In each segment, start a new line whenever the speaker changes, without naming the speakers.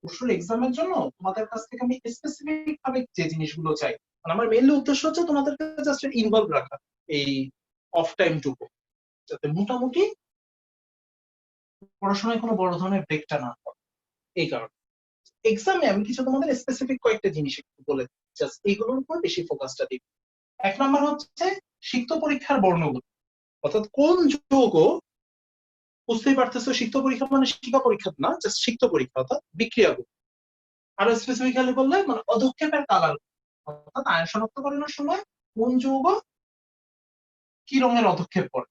পরশুর এক্সামের জন্য তোমাদের কাছ থেকে আমি স্পেসিফিক ভাবে যে জিনিসগুলো চাই, মানে আমার মেইনলি উদ্দেশ্য হচ্ছে তোমাদেরকে জাস্ট ইনভলভ রাখা এই অফ টাইম টুকু, যাতে মোটামুটি পড়াশোনায় কোনো বড় ধরনের ব্রেকটা না হয়। এই কারণে এক্সামে আমি কিছু তোমাদের স্পেসিফিক কয়েকটা জিনিস একটু বলে জাস্ট এইগুলোর উপর বেশি ফোকাসটা দিব। 1 নম্বর হচ্ছে সিক্ত পরীক্ষার বর্ণগুলো, অর্থাৎ কোন যৌগ, বুঝতেই পারতেছো সিক্ত পরীক্ষা মানে শিক্ষা পরীক্ষা না, জাস্ট সিক্ত পরীক্ষা অর্থাৎ বিক্রিয়াগুলো। আরো স্পেসিফিক্যালি বললে মানে অধক্ষেপের কালার, অর্থাৎ আয়ন শনাক্তকরণের সময় কোন যৌগ কি রঙের অধক্ষেপ করে।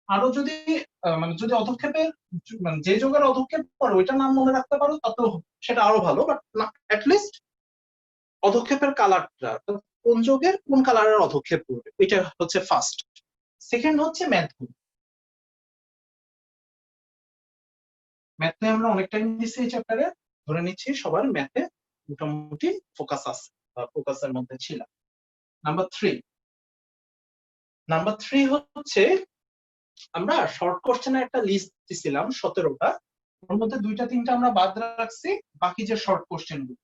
আরো যদি মানে যদি অধক্ষেপের মানে যে যৌগের অধক্ষেপ করে ওইটার নাম মনে রাখতে পারো তাতেও সেটা আরো ভালো, বাট অ্যাটলিস্ট অধক্ষেপের কালারটা, কোন যৌগের কোন কালারের অধক্ষেপ করবে, এটা হচ্ছে ফার্স্ট। সেকেন্ড হচ্ছে ম্যাথগুলো। ম্যাথে আমরা অনেক টাইম দিচ্ছি এই চ্যাপ্টারে, ধরে নিচ্ছি সবার ম্যাথে মোটামুটি ফোকাস আছে বা ফোকাসের মধ্যে ছিল। নাম্বার থ্রি হচ্ছে আমরা শর্ট কোশ্চেনের একটা লিস্ট দিছিলাম 17টা, ওর মধ্যে 2-3টা আমরা বাদ রাখছি, বাকি যে শর্ট কোশ্চেন গুলো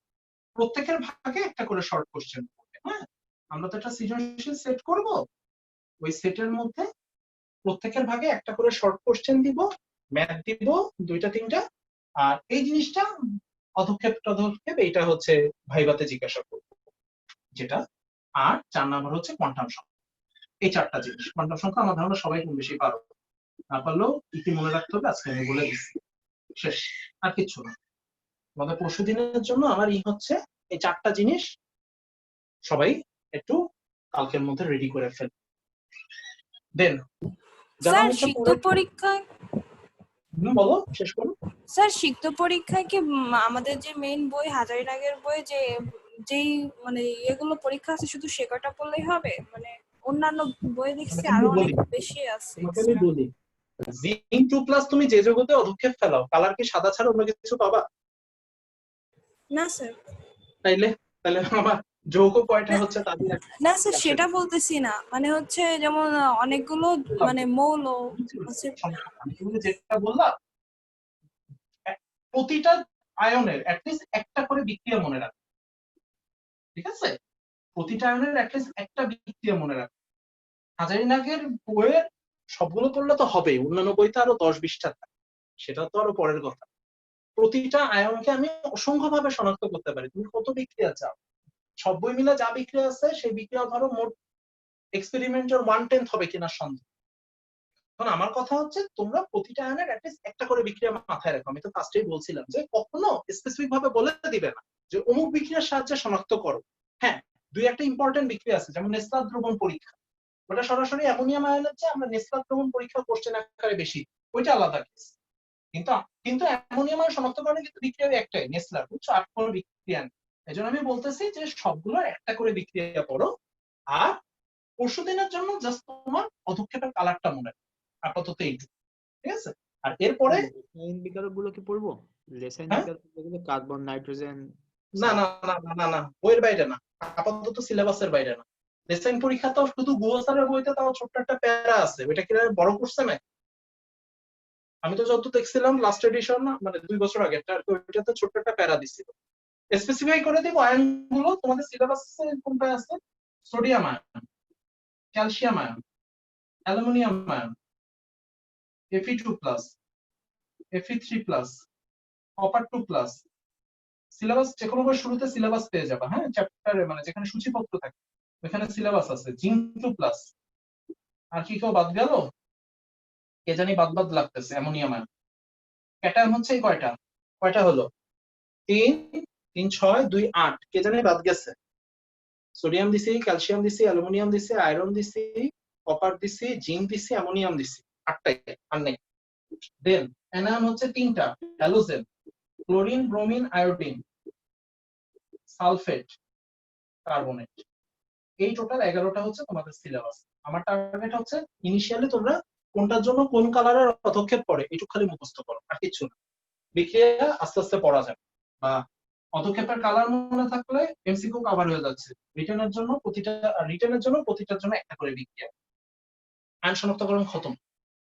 প্রত্যেকের ভাগে একটা করে শর্ট কোশ্চেন করবে। হ্যাঁ, আমরা তো একটা সৃজনশীল সেট করব, ওই সেটের মধ্যে প্রত্যেকের ভাগে একটা করে শর্ট কোশ্চেন দিব, ম্যাথ দিব 2-3টা, আর এই জিনিসটা অধক্ষেপ টধক্ষেপ এটা হচ্ছে ভাইভাতে জিজ্ঞাসা করবো যেটা। আর 4 নম্বর হচ্ছে কোয়ান্টাম সংখ্যা। এই 4টা জিনিস, কোয়ান্টাম সংখ্যা আমার ধারণা সবাই কম বেশি পারো, না পারলেও ইতি মনে রাখতে হবে, আজকে আমি বলে দিচ্ছি, শেষ, আর কিচ্ছু না। আমাদের পরশু দিনের জন্য আমার হচ্ছে এই 4টা জিনিস সবাই একটু কালকের মধ্যে রেডি করে ফেল। দেন
স্যার সিক্ত পরীক্ষায়
বলো, শেষ করো।
স্যার সিক্ত পরীক্ষায় কি আমাদের যে মেইন বই হাজারিনাগের বই যেই মানে এগুলো পরীক্ষা আছে শুধু সে কটা পড়লেই হবে, মানে অন্যান্য বই দেখছি আরো অনেক বেশি আছে?
তোমাকে আমি বলি, জিঙ্ক 2+ তুমি যে জগতে অধক্ষেপ ফেলাও, কালার কি সাদা ছাড়া অন্য কিছু পাবা?
না স্যার।
তাইলে তাহলে আমার যৌগ কয়টা হচ্ছে তাদের
না স্যার সেটা বলতেছি না, মানে হচ্ছে যেমন অনেকগুলো মানে মৌল আছে।
আমি তুমি যেটা বললাম প্রতিটা আয়নের অ্যাটলিস্ট একটা করে বিক্রিয়া মনে রাখো, ঠিক আছে? প্রতিটা আয়নের অ্যাটলিস্ট একটা বিক্রিয়া মনে রাখো। হাজারিনাগের বইয়ের সবগুলো পড়লে তো হবেই, অন্যান্য বইতে আরো 10-20টা থাকে, সেটা তো আরো পরের কথা। প্রতিটা আয়নকে আমি অসংখ্য ভাবে শনাক্ত করতে পারি, তুমি কত বিক্রিয়া চাও, সব বই মিলে যা বিক্রিয়া আছে সেই বিক্রিয়া ধরো মোট এক্সপেরিমেন্টের 1/10 হবে কিনা সন্দেহ। এখন আমার কথা হচ্ছে তোমরা প্রতিটা আয়নের অ্যাটলিস্ট একটা করে বিক্রিয়া মাথায় রাখো। আমি তো ফার্স্টেই বলছিলাম যে কখনো স্পেসিফিক ভাবে বলে দিবে না যে অমুক বিক্রিয়ার সাহায্যে শনাক্ত করো। হ্যাঁ, 2-1টা ইম্পর্টেন্ট বিক্রিয়া আছে, যেমন নেসলার দ্রবণ পরীক্ষা, ওটা সরাসরি অ্যামোনিয়াম আয়নের চেয়ে আমরা নেসলার দ্রবণ পরীক্ষা কোশ্চেন আকারে বেশি, ওইটা আলাদা কেস। কিন্তু কিন্তু অ্যামোনিয়াম আয়ন শনাক্তকরণে কিন্তু বিক্রিয়া একটাই নেসলার, বুঝছো, আর কোনো বিক্রিয়া নেই। এজন্য আমি বলতেছি যে সবগুলো একটা করে বিক্রিয়া করো, আর পরশু দিনের জন্য জাস্ট তোমার অধক্ষেপের কালারটা মনে রাখো, আপাতত এইটুকু, ঠিক আছে? আর এরপরে
রাসায়নিক বিকারকগুলো কি পড়বো? রাসায়নিক বিকারকগুলো কার্বন, নাইট্রোজেন?
না না না না না, বইয়ের বাইরে না, আপাতত সিলেবাসের বাইরে না। রেসাইন পরীক্ষা তো শুধু গুগল স্যারের বইতে তাও ছোট্ট একটা প্যারা আছে, ওইটা কি বড় করছে না? আমি তো যত দেখছিলাম লাস্ট এডিশন না, মানে 2 বছর আগে ওইটাতে ছোট্ট একটা প্যারা দিছিল। স্পেসিফাই করে দিব আয়নগুলো তোমাদের সিলেবাসে কোনটা আছে: sodium ion, calcium ion, aluminium ion, Fe2+, Fe3+, copper 2+। Syllabus যে কোনো বই শুরুতে সিলেবাস পেয়ে যাবে, হ্যাঁ, চ্যাপ্টারে মানে যেখানে সূচিপত্র থাকে ওখানে সিলেবাস আছে। জিঙ্ক 2+, আর কি কেউ বাদ গেল? কে জানি বাদ বাদ লাগতেছে। Ammonium ion. ক্যাটায়ন হচ্ছে এই কয়টা হলো? 3, 3, 6, 2, 8, কে জানি বাদ গেছে। সোডিয়াম দিছি, ক্যালসিয়াম দিছি, অ্যালুমিনিয়াম দিছি, আয়রন দিছি, কপার দিছি, জিঙ্ক দিছি, অ্যামোনিয়াম দিছি, 8টাই, আর নেই। দেন অ্যানায়ন হচ্ছে 3টা: halogen, chlorine, bromine, iodine, sulphate, carbonate. এই টোটাল 11টা হচ্ছে তোমাদের সিলেবাস। আমার টার্গেট হচ্ছে ইনিশিয়ালি তোমরা কোনটার জন্য কোন কালারের পদক্ষেপ পড়ে এটুকু খালি মুখস্থ করো, আর কিছু না। বিক্রিয়া আস্তে আস্তে পড়া যাবে, বা পদক্ষেপের কালার মনে থাকলে এমসিকিউ কভার হয়ে যাচ্ছে। রিটেনের জন্য প্রতিটার জন্য একটা করে বিক্রিয়া। আয়ন শনাক্তকরণ খতম,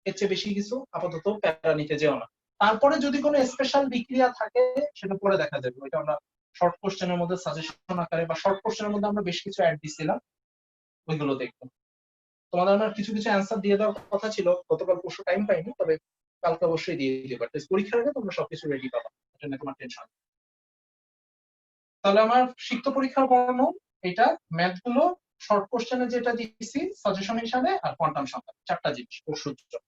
এর চেয়ে বেশি কিছু আপাতত প্যারা নিতে যেও না। তারপরে যদি কোনো স্পেশাল বিক্রিয়া থাকে সেটা পরে দেখা যাবে, ওইটা আমরা শর্ট কোশ্চেনের মধ্যে সাজেশন আকারে বা শর্ট কোশ্চেনের মধ্যে আমরা বেশ কিছু অ্যাড দিছিলাম, ওইগুলো দেখবো। তোমাদের আমার কিছু কিছু অ্যান্সার দিয়ে দেওয়ার কথা ছিল, গতকাল পরশু টাইম পাইনি, তবে কালকে অবশ্যই দিয়ে দিতে পারতে। পরীক্ষার আগে তোমরা সবকিছু রেডি পাবা, এটা নিয়ে তোমার টেনশন। তাহলে আমার সিক্ত পরীক্ষার বর্ণ এটা, ম্যাথ গুলো শর্ট কোশ্চেনে যেটা দিচ্ছি সাজেশন হিসাবে, আর কোয়ান্টাম সংখ্যা, 4টা জিনিস পরশুর জন্য।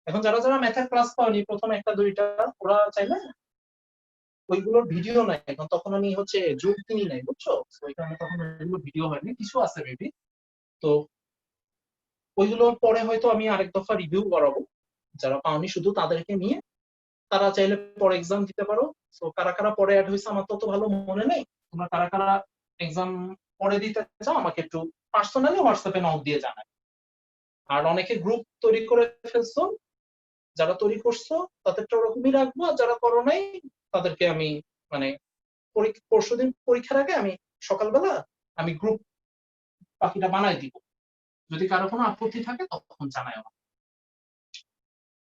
এখন যারা যারা ম্যাথের ক্লাস পাওনি প্রথম 1টা 2টা, ওরা চাইলে ওইগুলোর ভিডিও নাই, এখন তখন আমি হচ্ছে জুম কিনি নাই, বুঝছো, ওই কারণে তখন ওইগুলো ভিডিও হয়নি, কিছু আছে মেবি। তো ওইগুলো পরে হয়তো আমি আরেক দফা রিভিউ করাবো, যারা পাওনি শুধু তাদেরকে নিয়ে, তারা চাইলে পরে এক্সাম দিতে পারো। তো কারা কারা পরে অ্যাড হয়েছে আমার তো ভালো মনে নেই, তোমরা কারা কারা এক্সাম পরে দিতে চাও আমাকে একটু পার্সোনালি হোয়াটসঅ্যাপে নক দিয়ে জানাই। আর অনেকে গ্রুপ তৈরি করে ফেলছো, যারা তৈরি করছো তাদেরটা ওরকমই রাখবো, আর যারা করো নাই তাদেরকে আমি মানে পরশুদিন পরীক্ষার আগে আমি সকালবেলা আমি গ্রুপ বাকিটা বানাই দিব, যদি কারো কোনো আপত্তি থাকে তখন জানাই আমার।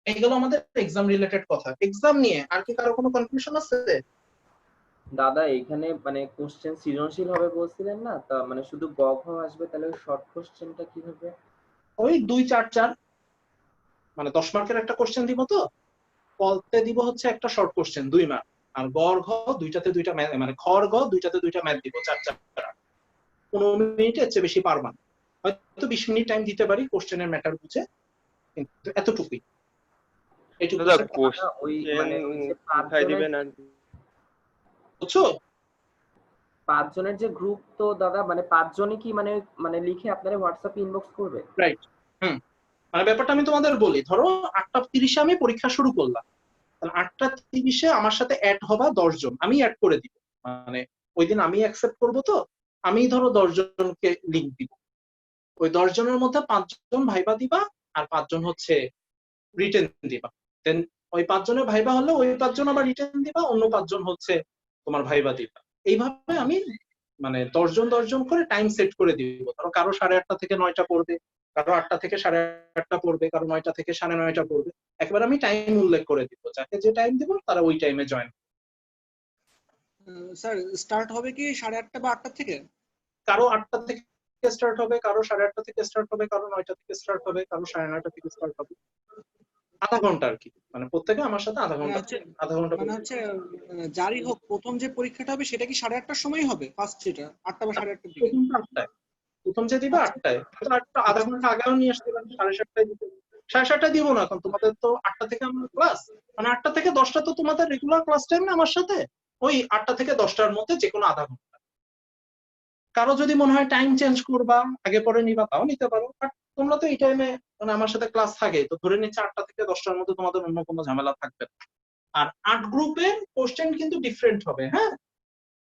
এইগুলো আমাদের এক্সাম রিলেটেড কথা। এক্সাম নিয়ে আর কি কারো কোনো কনফিউশন আছে?
দাদা এখানে মানে কোশ্চেন সৃজনশীল হবে বলছিলেন না, তা মানে শুধু গ ঘ আসবে, তাহলে শর্ট কোশ্চেনটা কি হবে?
ওই 2 4 4 মানে 10 মার্কের একটা কোশ্চেন দিব, তো বলতে দিব হচ্ছে একটা শর্ট কোশ্চেন 2 মার্ক, আর গ আর ঘ দুইটাতে দুইটা মানে খ আর গ দুইটাতে দুইটা ম্যাথ দিব 4 4 15 মিনিটের চেয়ে বেশি পারবা না, হয়তো 20 মিনিট টাইম দিতে পারি কোশ্চেনের ম্যাটার বুঝে, কিন্তু এতটুকুই।
দাদা
ওই
কোশ্চেন
মানে ওই যে
কোথায় দিবেন আর
বুঝছো?
5 জনের যে গ্রুপ, তো দাদা মানে 5 জনই কি মানে মানে লিখে আপনারা হোয়াটসঅ্যাপে ইনবক্স করবে?
রাইট। মানে ব্যাপারটা আমি তোমাদের বলি, ধরো 8টা 30-এ আমি পরীক্ষা শুরু করলাম, তাহলে 8টা 30-এ আমার সাথে অ্যাড হবা 10 জন, আমি অ্যাড করে দিব, মানে ওই দিন আমি অ্যাকসেপ্ট করবো, তো আমি ধরো 10 জনকে লিংক দিব, ওই 10 জনের মধ্যে 5 জন ভাইবা দিবা আর 5 জন হচ্ছে রিটেন দিবা, দেন ওই 5 জনের ভাইবা হলে ওই 5 জন আবার রিটেন দিবা, অন্য 5 জন হচ্ছে তোমার ভাইবা দিবা। এইভাবে আমি মানে 10 জন 10 জন করে টাইম সেট করে দিব, ধরো কারো 8:30 থেকে 9টা পড়বে, কারো 8টা থেকে 8:30 পড়বে, কারো 9টা থেকে 9:30 পড়বে, একবার আমি টাইম উল্লেখ করে দিব, যাকে যে টাইম দিব তারা ওই টাইমে জয়েন।
স্যার স্টার্ট হবে কি 8:30 বা 8টা থেকে?
কারো 8টা থেকে স্টার্ট হবে, কারো 8:30 থেকে স্টার্ট হবে, কারো 9টা থেকে স্টার্ট হবে, কারো 9:30 থেকে স্টার্ট হবে, আধা ঘন্টা আর কি, মানে প্রত্যেকে আমার সাথে আধা ঘন্টা
মানে হচ্ছে জারি হোক, প্রথম যে পরীক্ষাটা হবে সেটা কি 8:30টার সময় হবে? ফার্স্ট যেটা 8টা বা 8:30টার দিকে?
প্রথম যে দিবা 8টায়, আধা ঘন্টা আগেও নিয়ে আসতে পারেন, 7:30টায় দিতে, 7:30টায় দিব না, কারণ তোমাদের তো 8টা থেকে আমার ক্লাস, মানে 8টা থেকে 10টা তো তোমাদের রেগুলার ক্লাস টাইম না আমার সাথে, ওই 8টা থেকে 10টার মধ্যে যে কোনো আধা ঘন্টা। কারো যদি মনে হয় টাইম চেঞ্জ করবা আগে পরে নিবা তাও নিতে পারো, বাট তোমরা তো এই টাইমে মানে আমার সাথে ক্লাস থাকে, তো ধরে নিচ্ছে 8টা থেকে 10টার মধ্যে তোমাদের অন্য কোনো ঝামেলা থাকবে না। আর 8 গ্রুপের কোশ্চেন কিন্তু ডিফারেন্ট হবে, হ্যাঁ,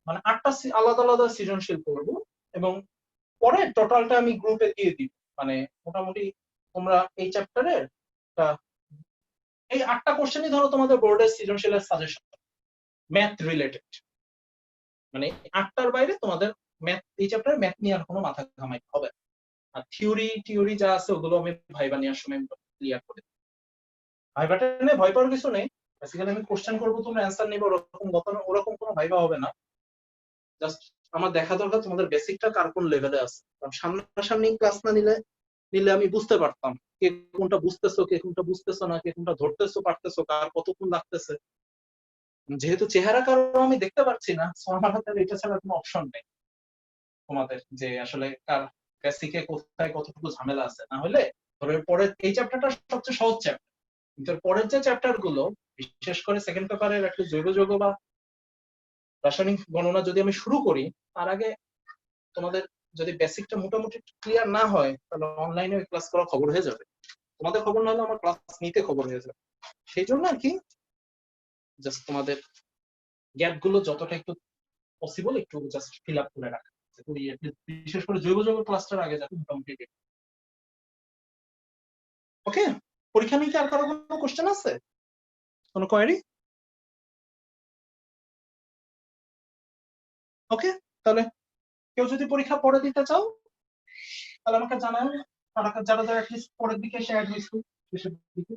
মানে 8টা আলাদা আলাদা সৃজনশীল করবো, এবং পরে টোটালটা আমি গ্রুপে দিয়ে দিব, মানে মোটামুটি তোমরা এই চ্যাপ্টারের এই 8টা কোশ্চেনই ধরো তোমাদের বোর্ডের সৃজনশীলের সাজেশন ম্যাথ রিলেটেড, মানে 8টার বাইরে তোমাদের ম্যাথ, এই চ্যাপ্টারে ম্যাথ নিয়ে আর কোনো মাথা ঘামাইতে হবে না। আর থিওরি যা আছে ওগুলো আমি ভাইবা নেওয়ার সময় ক্লিয়ার করে দিই। ভাইবাটা নিয়ে ভয় পাওয়ার কিছু নেই, বেসিক্যালি আমি কোশ্চেন করবো, তোমরা অ্যান্সার নিবে, ওরকম কোনো ভাইবা হবে না। জাস্ট আমার দেখা দরকার তোমাদের বেসিকটা কার কোন লেভেলে আছে, কারণ সামনাসামনি ক্লাস না নিলে আমি বুঝতে পারতাম কে কোনটা বুঝতেছো, কে কোনটা বুঝতেছো না, কে কোনটা ধরতেছো পারতেছো, কার কতক্ষণ লাগতেছে। যেহেতু চেহারা কারো আমি দেখতে পাচ্ছি না, আমার হাতে এটা ছাড়া কোনো অপশন নেই তোমাদের যে আসলে কার বেসিকে কোথায় কতটুকু ঝামেলা আছে। না হলে ধরো পরের এই চ্যাপ্টারটা সবচেয়ে সহজ চ্যাপ্টার, কিন্তু পরের যে চ্যাপ্টার গুলো বিশেষ করে সেকেন্ড পেপারের একটু জৈব যৌগ বা রাসায়নিক গণনা যদি আমি শুরু করি, তার আগে তোমাদের যদি বেসিকটা মোটামুটি ক্লিয়ার না হয় তাহলে অনলাইনে ক্লাস করা খবর হয়ে যাবে, তোমাদের খবর না হলে আমার ক্লাস নিতে খবর হয়ে যাবে। সেই জন্য আর কি জাস্ট তোমাদের গ্যাপ গুলো যতটা একটু পসিবল একটু জাস্ট ফিল আপ করে রাখা, বিশেষ করে জৈব যৌগ ক্লাসটার আগে যাতে মোটামুটি। ওকে, পরীক্ষা নিতে আর কারো কোনো কোশ্চেন আছে, কোনো কোয়েরি? ওকে, তাহলে কেউ যদি পরীক্ষা পরে দিতে চাও তাহলে আমাকে জানাও, যারা যারা অ্যাটলিস্ট পরের দিকে শেয়ার হয়েছে শেষের দিকে।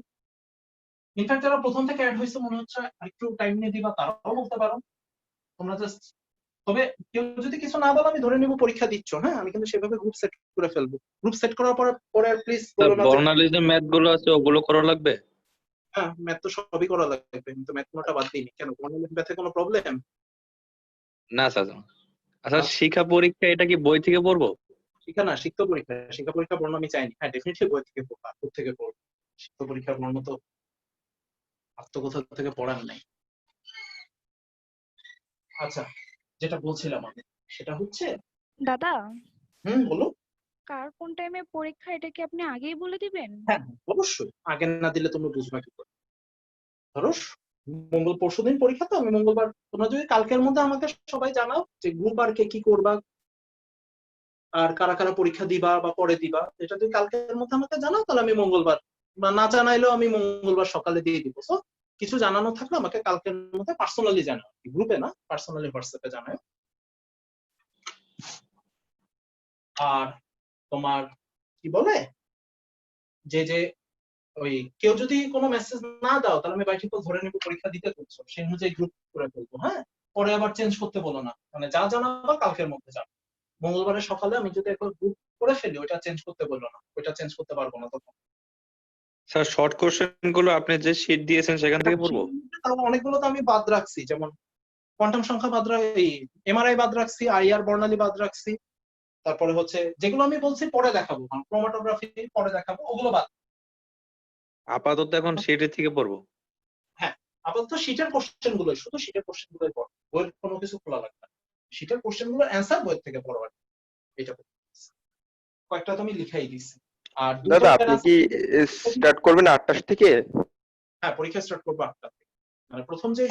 ইনফ্যাক্ট যারা প্রথম থেকে অ্যাড হয়েছে মনে হচ্ছে একটু টাইম নিয়ে দিবা, তারাও বলতে পারো। তোমরা জাস্ট, তবে কেউ যদি কিছু না বলো আমি ধরে নিব পরীক্ষা দিচ্ছ, হ্যাঁ আমি কিন্তু সেভাবে গ্রুপ সেট করে ফেলবো। গ্রুপ সেট করার পরে আর প্লিজ বলো না যে
বর্ণালী যে ম্যাথ গুলো আছে ওগুলো করা লাগবে।
হ্যাঁ ম্যাথ তো সবই করা লাগবে, কিন্তু ম্যাথ কোনোটা বাদ দিইনি কেন, বর্ণালীর ম্যাথে কোনো প্রবলেম?
না স্যার। আচ্ছা শিক্ষা পরীক্ষা এটা কি বই থেকে পড়বো?
শিক্ষা না, শিক্ষা পরীক্ষা, শিক্ষা পরীক্ষা বর্ণ আমি চাইনি। হ্যাঁ ডেফিনেটলি বই থেকে পড়বো, আর কোথা থেকে পড়বো? শিক্ষা পরীক্ষার বর্ণ তো আত্মকথা থেকে পড়ার নাই। আচ্ছা যেটা বলছিলাম আমি সেটা হচ্ছে,
দাদা,
বলো।
কার কোন টাইমে পরীক্ষা এটা কি আপনি আগেই বলে দিবেন?
হ্যাঁ অবশ্যই, আগে না দিলে তোমরা বুঝবে কি করে? ধরো পরশুদিন পরীক্ষা, তো আমি মঙ্গলবার, তোমরা যদি কালকের মধ্যে আমাকে সবাই জানাও যে গ্রুপ আর কে কি করবা আর কারা কারা পরীক্ষা দিবা বা পরে দিবা, এটা যদি কালকের মধ্যে আমাকে জানাও তাহলে আমি মঙ্গলবার, বা না জানাইলেও আমি মঙ্গলবার সকালে দিয়ে দিব। তো কিছু জানানো থাকলে আমাকে কালকের মধ্যে পার্সোনালি জানাও, গ্রুপে না, পার্সোনালি হোয়াটসঅ্যাপে জানাও। আর তোমার কি বলে যে যে ওই কেউ যদি কোনো মেসেজ না দাও তাহলে আমি বাইরে ধরে নিব পরীক্ষা দিতে চলছো, সেই অনুযায়ী গ্রুপ করে ফেলবো। হ্যাঁ পরে আবার চেঞ্জ করতে বলো না, মানে যা জানাবো কালকের মধ্যে জানো। মঙ্গলবারের সকালে আমি যদি একবার গ্রুপ করে ফেলি ওইটা চেঞ্জ করতে বললো না, ওইটা চেঞ্জ করতে পারবো না তখন।
স্যার শর্ট কোশ্চেন গুলো আপনি যে শীট দিয়েছেন সেখান থেকে পড়বো?
অনেকগুলো তো আমি বাদ রাখছি, যেমন কোয়ান্টাম সংখ্যা বাদ রাখছি, এমআরআই বাদ রাখছি, আইআর বর্ণালী বাদ রাখছি, তারপরে হচ্ছে যেগুলো আমি বলছি পরে দেখাবো, ক্রোমাটোগ্রাফি পরে দেখাবো, ওগুলো বাদ।
আপাতত এখন শীটের থেকে পড়বো।
হ্যাঁ আপাতত শীটের কোশ্চেন গুলো, শুধু শীটের কোশ্চেন গুলোই পড়ো, বইয়ের কোনো কিছু খোলা লাগবে না। শীটের কোশ্চেন গুলো অ্যান্সার বইয়ের থেকে পড়ো, এটা কয়েকটা তো আমি লিখাই দিচ্ছি। আর
দাদা আপনি কি স্টার্ট করবেন 8টা থেকে?
হ্যাঁ পরীক্ষা স্টার্ট করবো 8টা থেকে, মানে প্রথম যে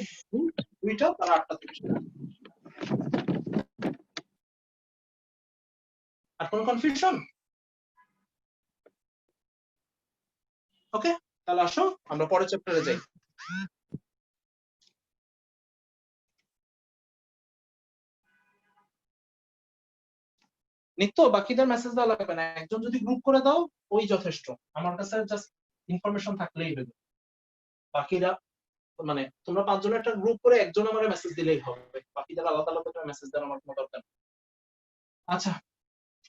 দুইটা তারা 8টা থেকে। আর কোনো কনফিউশন? ওকে তাহলে আসো আমরা পরের চ্যাপ্টারে যাই। নিত্য বাকিদের মেসেজ দেওয়া লাগবে না, একজন যদি গ্রুপ করে দাও ওই যথেষ্ট, আমার কাছে জাস্ট ইনফরমেশন থাকলেই হবে। বাকিরা মানে তোমরা 5 জনের একটা গ্রুপ করে একজন আমার মেসেজ দিলেই হবে, বাকিদের আলাদা আলাদা মেসেজ দেওয়ার আমার কোনো দরকার নেই। আচ্ছা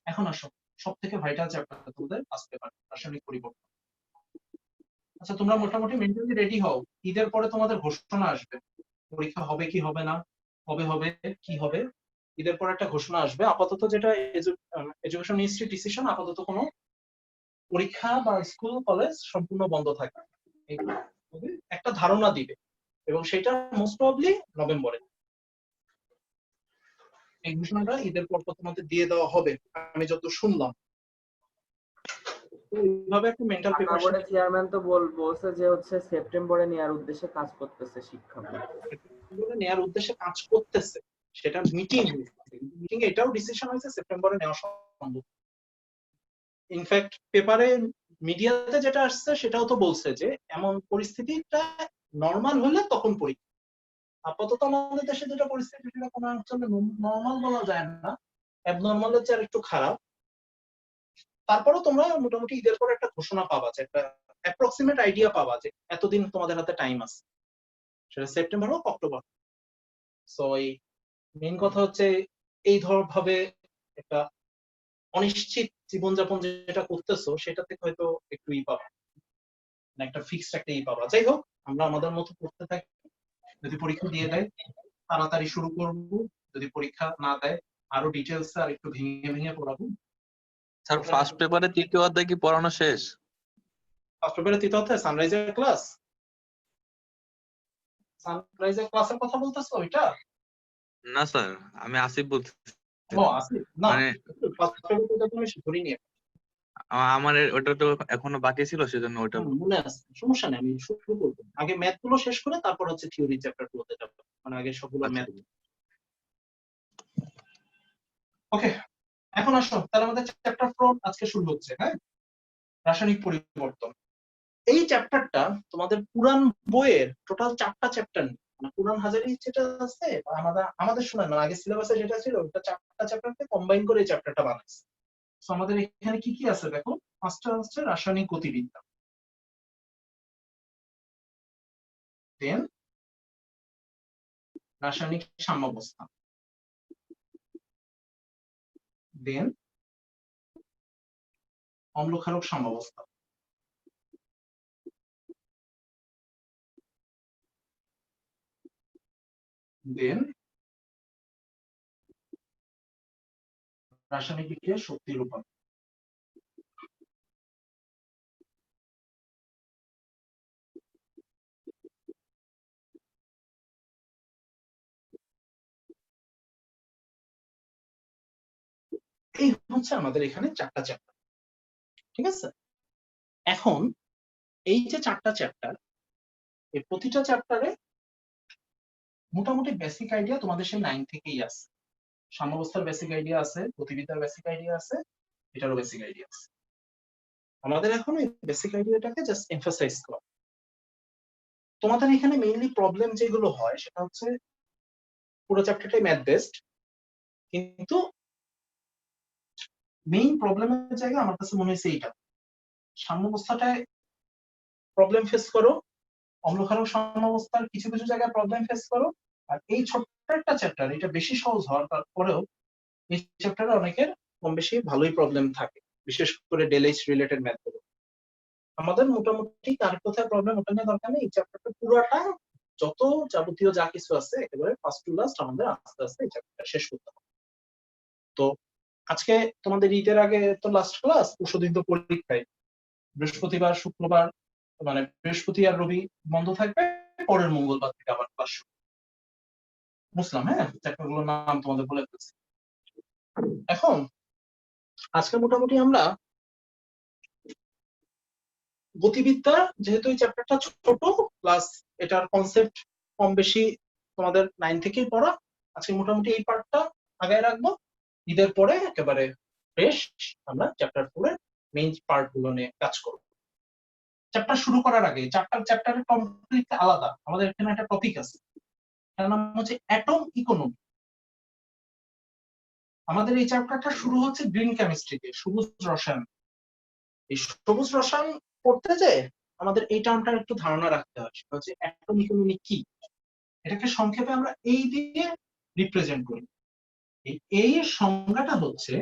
এখন আসো সব থেকে ভাইটাল চ্যাপ্টার তোমাদের ফার্স্ট পেপার, রাসায়নিক পরিবর্তন। আচ্ছা তোমরা মোটামুটি মেন্টালি রেডি হও, ঈদের পরে তোমাদের ঘোষণা আসবে পরীক্ষা হবে কি হবে না, কবে হবে কি হবে, ঈদের পরে একটা ঘোষণা আসবে। আপাতত যেটা এডুকেশন মিনিস্ট্রি ডিসিশন, আপাতত কোনো পরীক্ষা বা স্কুল কলেজ সম্পূর্ণ বন্ধ থাকবে, একটা ধারণা দিবে, এবং সেটা মোস্ট প্রবাবলি নভেম্বরে। এই ঘোষণাটা ঈদের পর তোমাদের দিয়ে দেওয়া হবে আমি যত শুনলাম। এইভাবে একটা মেন্টাল প্রিপারেশন
চেয়ারম্যান তো বলছে যে হচ্ছে সেপ্টেম্বরে নেওয়ার উদ্দেশ্যে কাজ করতেছে শিক্ষা
নেওয়ার উদ্দেশ্যে কাজ করতেছে, সেটা মিটিং হয়েছে, মিটিং এটাও ডিসিশন হয়েছে সেপ্টেম্বরে নেওয়া সম্ভব। ইনফ্যাক্ট পেপারে মিডিয়াতে যেটা আসছে সেটাও তো বলছে যে এমন পরিস্থিতিটা নরমাল হলে তখন পরীক্ষা। আপাতত আমাদের দেশে যেটা পরিস্থিতি সেটা কোনো অঞ্চলে নরমাল বলা যায় না, অ্যাবনরমালের চেয়ে একটু খারাপ। তারপরেও তোমরা মোটামুটি ঈদের পর একটা ঘোষণা পাবা, যে একটা অ্যাপ্রক্সিমেট আইডিয়া পাবা যে এতদিন তোমাদের হাতে টাইম আছে, সেটা সেপ্টেম্বর হোক অক্টোবর। সো এই মেইন কথা হচ্ছে এই ভাবে একটা অনিশ্চিত জীবনযাপন যেটা করতেছো সেটা থেকে হয়তো একটু পাবা, একটা ফিক্সড একটা পাবা। যাই হোক আমরা আমাদের মতো করতে থাকি, যদি পরীক্ষা দিয়ে দেয় তাড়াতাড়ি শুরু করবো, যদি পরীক্ষা না দেয় আরো ডিটেলস আর একটু ভেঙে ভেঙে পড়াবো।
স্যার ফার্স্ট পেপারে তৃতীয় অধ্যায় কি পড়ানো শেষ?
ফার্স্ট পেপারে তৃতীয় অধ্যায় সানরাইজের ক্লাস, সানরাইজের ক্লাসের কথা বলতেছো ওইটা?
না স্যার আমি আসিফ বলছি।
ও আসিফ না,
মানে
ফার্স্ট পেপারটা তুমি ধরিনি,
আমার ওটা তো এখনো বাকি ছিল সেজন্য ওটা
মনে আছে, সমস্যা নেই আমি শুরু করবো। আগে ম্যাথ গুলো শেষ করে তারপর হচ্ছে থিওরি চ্যাপ্টার গুলোতে যাবো, মানে আগে সবগুলো ম্যাথ। ওকে এখন আসো তাহলে আমাদের চ্যাপ্টার 4 আজকে শুরু হচ্ছে। হ্যাঁ রাসায়নিক পরিবর্তন, এই চ্যাপ্টারটা তোমাদের পুরান বইয়ের টোটাল 4টা চ্যাপ্টার, মানে পুরান হাজারি যেটা আছে আমাদের শোনা না, আগে সিলেবাসে যেটা ছিল ওটা 4টা চ্যাপ্টারকে কম্বাইন করে এই চ্যাপ্টারটা বানাইছে। তো আমাদের এখানে কি কি আছে দেখো, ফার্স্টটা হচ্ছে রাসায়নিক গতিবিদ্যা, দেন রাসায়নিক সাম্যাবস্থা, দেন অম্লক্ষারক সাম্যাবস্থা, দেন রাসায়নিক বিক্রিয়ার শক্তি রূপান্তর। এই হচ্ছে আমাদের এখানে 4টা চ্যাপ্টার, ঠিক আছে? এখন এই যে 4টা চ্যাপ্টার, এই প্রতিটা চ্যাপ্টারে মোটামুটি বেসিক আইডিয়া তোমাদের সেই 9 থেকেই আছে। সাম্যাবস্থার বেসিক আইডিয়া আছে, গতিবিদ্যার বেসিক আইডিয়া আছে, এটারও বেসিক আইডিয়া আছে। আমাদের এখন এই বেসিক আইডিয়াটাকে জাস্ট এমফাসাইজ করা। তোমাদের এখানে মেইনলি প্রবলেম যেগুলো হয় সেটা হচ্ছে পুরো চ্যাপ্টারটাই ম্যাথ বেসড, কিন্তু মেইন প্রবলেমের জায়গা আমার কাছে মনে হয়েছে এইটা, সাম্যাবস্থাটায় প্রবলেম ফেস করো, অম্লক্ষারক সাম্যাবস্থার কিছু কিছু জায়গায় প্রবলেম ফেস করো, আর এই ছোট্ট একটা চ্যাপ্টার, এটা বেশি সহজ হওয়ার তারপরেও এই চ্যাপ্টারে অনেকের কম বেশি ভালোই প্রবলেম থাকে, বিশেষ করে ডেলএইচ রিলেটেড ম্যাথ গুলো। আমাদের মোটামুটি কার কোথায় প্রবলেম ওটা নিয়ে দরকার নেই, এই চ্যাপ্টারটা পুরোটা যত যাবতীয় যা কিছু আছে একেবারে ফার্স্ট টু লাস্ট আমাদের আস্তে আস্তে এই চ্যাপ্টারটা শেষ করতে হবে। তো আজকে তোমাদের ঈদের আগে তো লাস্ট ক্লাস, পরশুদিন তো পরীক্ষায়, বৃহস্পতিবার শুক্রবার মানে বৃহস্পতি আর রবি বন্ধ থাকবে, পরের মঙ্গলবার থেকে আবার ক্লাস শুরু। বুঝলাম, হ্যাঁ, চ্যাপ্টারগুলোর নাম তোমাদের বলে ফেলছি। এখন আজকে মোটামুটি আমরা গতিবিদ্যা, যেহেতু এই চ্যাপ্টারটা ছোট প্লাস এটার কনসেপ্ট কম বেশি তোমাদের 9 থেকেই পড়া, আজকে মোটামুটি এই পার্টটা আগায় রাখবো। ঈদের পরে একেবারে ফ্রেশ আমরা চ্যাপ্টার 4 এর মেইন পার্ট গুলো নিয়ে কাজ করব। চ্যাপ্টার শুরু করার আগে চ্যাপ্টারের কমপ্লিট আলাদা আমাদের এখানে একটা টপিক আছে, তার নাম হচ্ছে অ্যাটম ইকোনমি। আমাদের এই চ্যাপ্টারটা শুরু হচ্ছে গ্রিন কেমিস্ট্রি দিয়ে, সবুজ রসায়ন। এই সবুজ রসায়ন পড়তে যে আমাদের এই টার্মটার একটু ধারণা রাখতে হয়, সেটা হচ্ছে অ্যাটম ইকোনমি কি। এটাকে সংক্ষেপে আমরা এই দিয়ে রিপ্রেজেন্ট করি। এই সংজ্ঞাটা হচ্ছে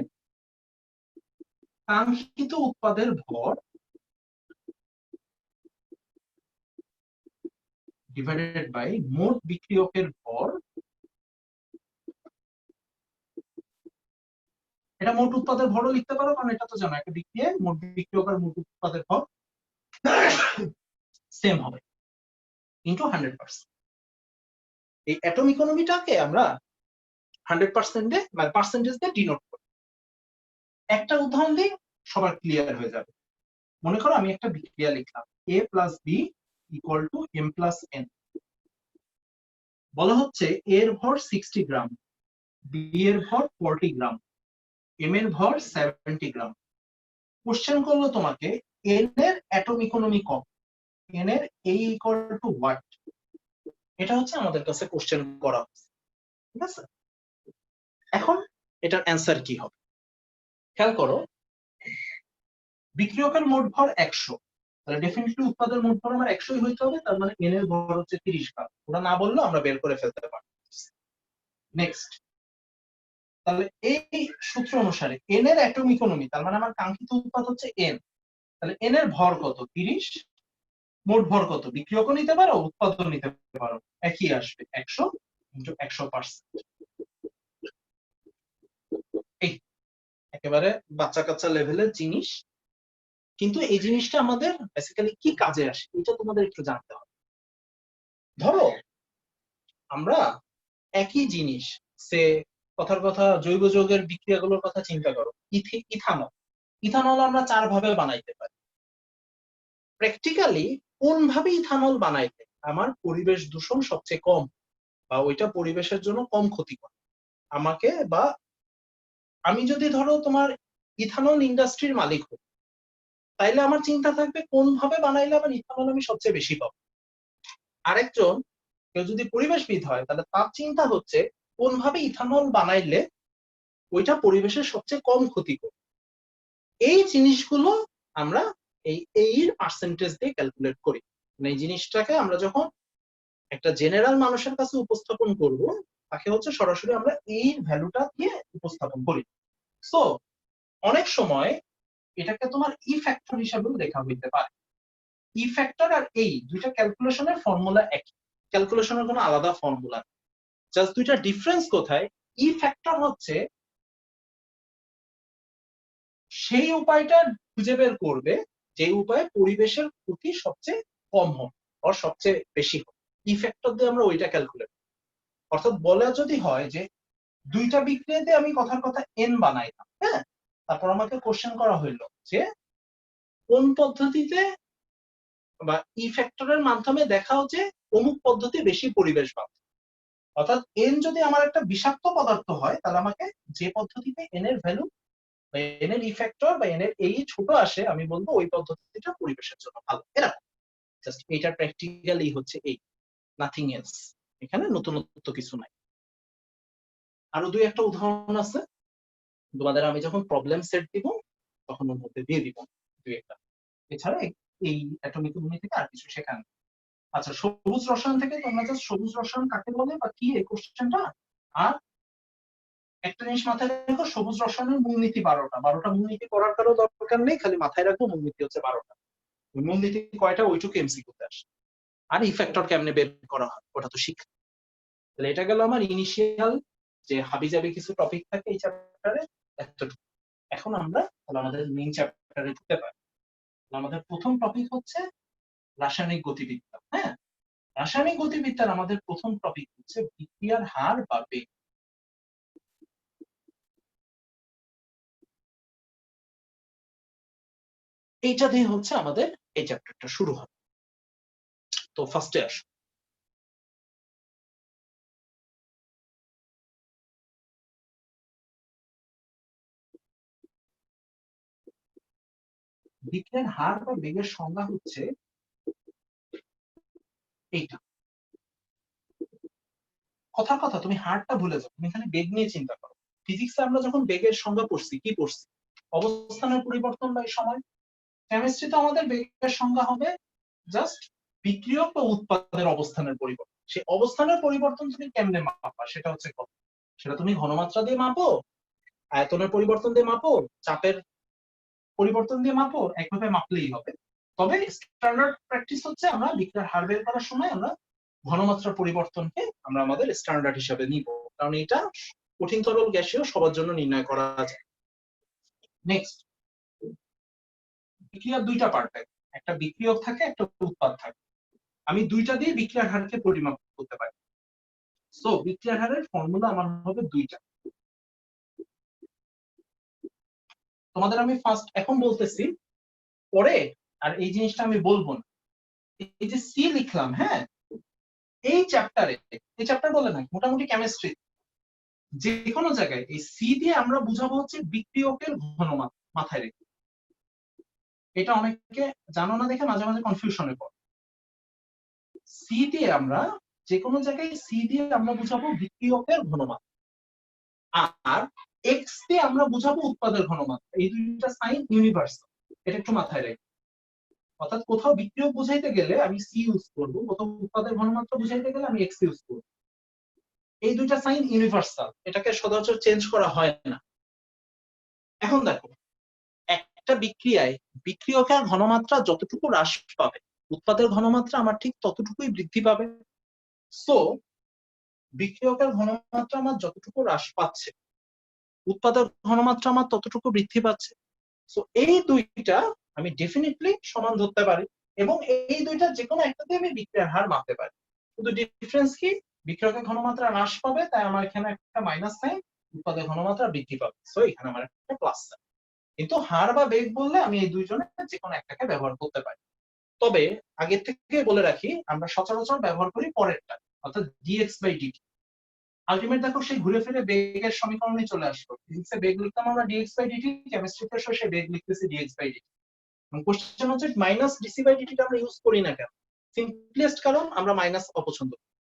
কাঙ্ক্ষিত উৎপাদের ভর ডিভাইডেড বাই মোট বিক্রিয়কের ভর। এটা মোট উৎপাদের ভরও লিখতে পারো, কারণ এটা তো জানো একটা বিক্রিয়ায় মোট বিক্রিয়ক আর মোট উৎপাদের ভর সেম হবে ইনটু 100%। এই অ্যাটম ইকোনমিটাকে আমরা 100% দিয়ে মানে পার্সেন্টেজ দিয়ে ডিনোট করি। একটা উদাহরণ দিই, সবার ক্লিয়ার হয়ে যাবে। মনে করো আমি একটা বিক্রিয়া লিখলাম, a plus B equal to m plus n। বলা হচ্ছে a এর ভর 60 গ্রাম, b এর ভর 40 গ্রাম, m এর ভর 70 গ্রাম। কোশ্চেন করলো তোমাকে n এর অ্যাটম ইকোনমি কত, n এর a ইকুয়াল টু হোয়াট। এটা হচ্ছে আমাদের কাছে কোশ্চেন করা হচ্ছে, ঠিক আছে? এখন এটার অ্যান্সার কি হবে খেয়াল করো। বিক্রিয়কের মোট ভর 100, তাহলে ডেফিনেটলি উৎপাদের মোট ভর আমার 100ই হইতে হবে, তার মানে n এর ভর হচ্ছে 30 গ্রাম। ওরা না বললেও আমরা বের করে ফেলতে পারি। নেক্সট, তাহলে এই সূত্র অনুসারে n এর অ্যাটম ইকোনমি, তার মানে আমার কাঙ্ক্ষিত উৎপাদ হচ্ছে n, তাহলে n এর ভর কত 30, মোট ভর কত, বিক্রিয়কও নিতে পারো উৎপাদন নিতে পারো, একই আসবে 100 ইনটু 100%। এই একেবারে বাচ্চা কাচ্চা লেভেলের জিনিস, কিন্তু এই জিনিসটা আমাদের বেসিক্যালি কি কাজে আসে এটা তোমাদের একটু জানতে হবে। ধরো আমরা একই জিনিস, সে কথার কথা জৈব যৌগের বিক্রিয়াগুলোর কথা চিন্তা করো, ইথানল। ইথানল আমরা 4 ভাবে বানাইতে পারি। প্র্যাকটিক্যালি কোন ভাবে ইথানল বানাইতে আমার পরিবেশ দূষণ সবচেয়ে কম, বা ওইটা পরিবেশের জন্য কম ক্ষতিকর আমাকে, বা আমি যদি ধরো তোমার ইথানল ইন্ডাস্ট্রির মালিক হই, তাইলে আমার চিন্তা থাকবে কোন ভাবে বানাইলে আমার ইথানল আমি সবচেয়ে বেশি পাবো। আরেকজন কেউ যদি পরিবেশবিদ হয়, তাহলে তার চিন্তা হচ্ছে কোন ভাবে ইথানল বানাইলে ওইটা পরিবেশের সবচেয়ে কম ক্ষতিকর। এই জিনিসগুলো আমরা এই এর পার্সেন্টেজ দিয়ে ক্যালকুলেট করি। মানে এই জিনিসটাকে আমরা যখন একটা জেনারেল মানুষের কাছে উপস্থাপন করব, তাকে হচ্ছে সরাসরি আমরা এই ভ্যালুটা দিয়ে উপস্থাপন করি। সো অনেক সময় এটাকে তোমার ই ফ্যাক্টর হিসাবেও দেখা হইতে পারে। ই ফ্যাক্টর আর এই দুইটা ক্যালকুলেশনের ফর্মুলা একই, ক্যালকুলেশনের কোনো আলাদা ফর্মুলা, জাস্ট দুইটা ডিফারেন্স কোথায়? ই ফ্যাক্টর হচ্ছে সেই উপায়টা খুঁজে বের করবে যে উপায়ে পরিবেশের ক্ষতি সবচেয়ে কম হয় আর সবচেয়ে বেশি হয়। ই ফ্যাক্টর দিয়ে আমরা ওইটা ক্যালকুলেট, অর্থাৎ বলা যদি হয় যে দুইটা বিক্রিয়াতে আমি কথার কথা এন বানাইলাম, হ্যাঁ, তারপর আমাকে কোশ্চেন করা হইলো যে কোন পদ্ধতিতে বা ই ফ্যাক্টরের মাধ্যমে দেখাও যে অমুক পদ্ধতি বেশি পরিবেশ বান্ধব। অর্থাৎ এন যদি আমার একটা বিষাক্ত পদার্থ হয়, তাহলে আমাকে যে পদ্ধতিতে এন এর ভ্যালু বা এন এর ই ফ্যাক্টর বা এন এর এই ছোট আসে, আমি বলবো ওই পদ্ধতিটা পরিবেশের জন্য ভালো। এরকম জাস্ট এইটার প্র্যাকটিক্যালি হচ্ছে এই, নাথিং এলস, এখানে নতুনত্ব কিছু নাই। আরো দুই একটা উদাহরণ আছে তোমাদের, আমি যখন প্রবলেম সেট দিব তখন ওর মধ্যে দিয়ে দিব দুই একটা। এছাড়া এই অ্যাটমিক ইউনিট থেকে আর কিছু শেখান। আচ্ছা, সবুজ রসায়ন থেকে তোমরা জাস্ট সবুজ রসায়ন কাকে বলে বা কি এই কোশ্চেনটা, আর একটা জিনিস মাথায় রাখো, সবুজ রসায়নের মূলনীতি 12টা মূলনীতি করার কারো দরকার নেই, খালি মাথায় রাখো মূলনীতি হচ্ছে 12টা। মূলনীতি কয়টা ওইটুকু এমসিকিউতে আসে। আর ইফেক্টর কেমনে বের করা হয় ওটা তো শিখ। তাহলে এটা গেল আমার ইনিশিয়াল যে হাবিজাবি কিছু টপিক থাকে এই চ্যাপ্টারে এতটুকু। এখন আমরা তাহলে আমাদের মেইন চ্যাপ্টারে ঢুকতে পারি। আমাদের প্রথম টপিক হচ্ছে রাসায়নিক গতিবিদ্যা। হ্যাঁ, রাসায়নিক গতিবিদ্যার আমাদের প্রথম টপিক হচ্ছে বিক্রিয়ার হার বা বেগ। এইটা দিয়ে হচ্ছে আমাদের এই চ্যাপ্টারটা শুরু হবে। তো ফার্স্টে আসো, বিক্রিয়ার হার বা বেগের সংজ্ঞা হচ্ছে এইটা। কথার কথা তুমি হারটা ভুলে যাও, তুমি এখানে বেগ নিয়ে চিন্তা করো। ফিজিক্সে আমরা যখন বেগের সংজ্ঞা পড়ছি কি পড়ছি? অবস্থানের পরিবর্তন বা সময়। কেমিস্ট্রিতে আমাদের বেগের সংজ্ঞা হবে জাস্ট বিক্রিয়ক বা উৎপাদের অবস্থানের পরিবর্তন। সেই অবস্থানের পরিবর্তন তুমি কেমনে মাপা সেটা হচ্ছে কথা। সেটা তুমি ঘনমাত্রা দিয়ে মাপো, আয়তনের পরিবর্তন দিয়ে মাপো, চাপের পরিবর্তন দিয়ে মাপো, একভাবে মাপলেই হবে। তবে স্ট্যান্ডার্ড প্র্যাকটিস হচ্ছে আমরা বিক্রিয়ার হার বের করার সময় আমরা ঘনমাত্রার পরিবর্তনকে আমরা আমাদের স্ট্যান্ডার্ড হিসাবে নিব, কারণ এটা কঠিন তরল গ্যাসীয় সবার জন্য নির্ণয় করা যায়। নেক্সট, বিক্রিয়ার দুইটা পার্ট থাকে, একটা বিক্রিয়ক থাকে, একটা উৎপাদ থাকে। আমি দুইটা দিয়ে বিক্রিয়ার হারকে পরিমাপ করতে পারি। সো বিক্রিয়ার হারের ফর্মুলা আমার হবে দুইটা। তোমাদের আমি ফার্স্ট এখন বলতেছি, পরে আর এই জিনিসটা আমি বলবো না। এই যে সি লিখলাম, হ্যাঁ, এই চ্যাপ্টারে, এই চ্যাপ্টার বলে না, মোটামুটি কেমিস্ট্রি যে কোনো জায়গায় এই সি দিয়ে আমরা বুঝাবো হচ্ছে বিক্রিয়কের ঘনমাত্রা, মাথায় রেখে। এটা অনেকে জানো না দেখে মাঝে মাঝে কনফিউশনে পড়ে। সি দিয়ে আমরা যে কোনো জায়গায় সি দিয়ে আমরা বুঝাবো বিক্রিয়কের ঘনমাত্রা, আর এক্স দিয়ে আমরা বুঝাবো উৎপাদের ঘনমাত্রা। এই দুইটা সাইন ইউনিভার্সাল, এটা একটু মাথায় রাখি। অর্থাৎ কোথাও বিক্রিয়ক বুঝাইতে গেলে আমি সি ইউজ করবো, কোথাও উৎপাদের ঘনমাত্রা বুঝাইতে গেলে আমি এক্স ইউজ করবো। এই দুইটা সাইন ইউনিভার্সাল, এটাকে সচরাচর চেঞ্জ করা হয় না। এখন দেখো, একটা বিক্রিয়ায় বিক্রিয়কের ঘনমাত্রা যতটুকু হ্রাস পাবে, উৎপাদের ঘনমাত্রা আমার ঠিক ততটুকুই বৃদ্ধি পাবে। সো বিক্রিয়কের ঘনমাত্রা আমার যতটুকু হ্রাস পাচ্ছে, উৎপাদের ঘনমাত্রা আমার ততটুকু বৃদ্ধি পাচ্ছে। সো এই দুইটা আমি ডেফিনেটলি সমান ধরতে পারি, এবং এই দুইটা যে কোনো একটাতে আমি বিক্রিয়ার হার মাপতে পারি। শুধু ডিফারেন্স কি, বিক্রিয়কের ঘনমাত্রা হ্রাস পাবে, তাই আমার এখানে একটা মাইনাস সাইন, উৎপাদের ঘনমাত্রা বৃদ্ধি পাবে, সো এখানে আমার একটা প্লাস সাইন। কিন্তু হার বা বেগ বললে আমি এই দুইজনের যে কোনো একটাকে ব্যবহার করতে পারি। তবে আগে থেকে বলে রাখি, আমরা সচরাচর ব্যবহার করি পরেরটা, অর্থাৎ dx বাই dt। আলটিমেট দেখো সেই ঘুরে ফিরে বেগের সমীকরণে চলে আসলো। ফিজিক্সে বেগ লিখতাম আমরা dx বাই dt, কেমিস্ট্রিতে সেই বেগ লিখতেছি dx বাই dt। কোশ্চেন হচ্ছে মাইনাস dc বাই dt টা আমরা ইউজ করি না কেন? সিম্পলেস্ট কারণ আমরা মাইনাস অপছন্দ করি।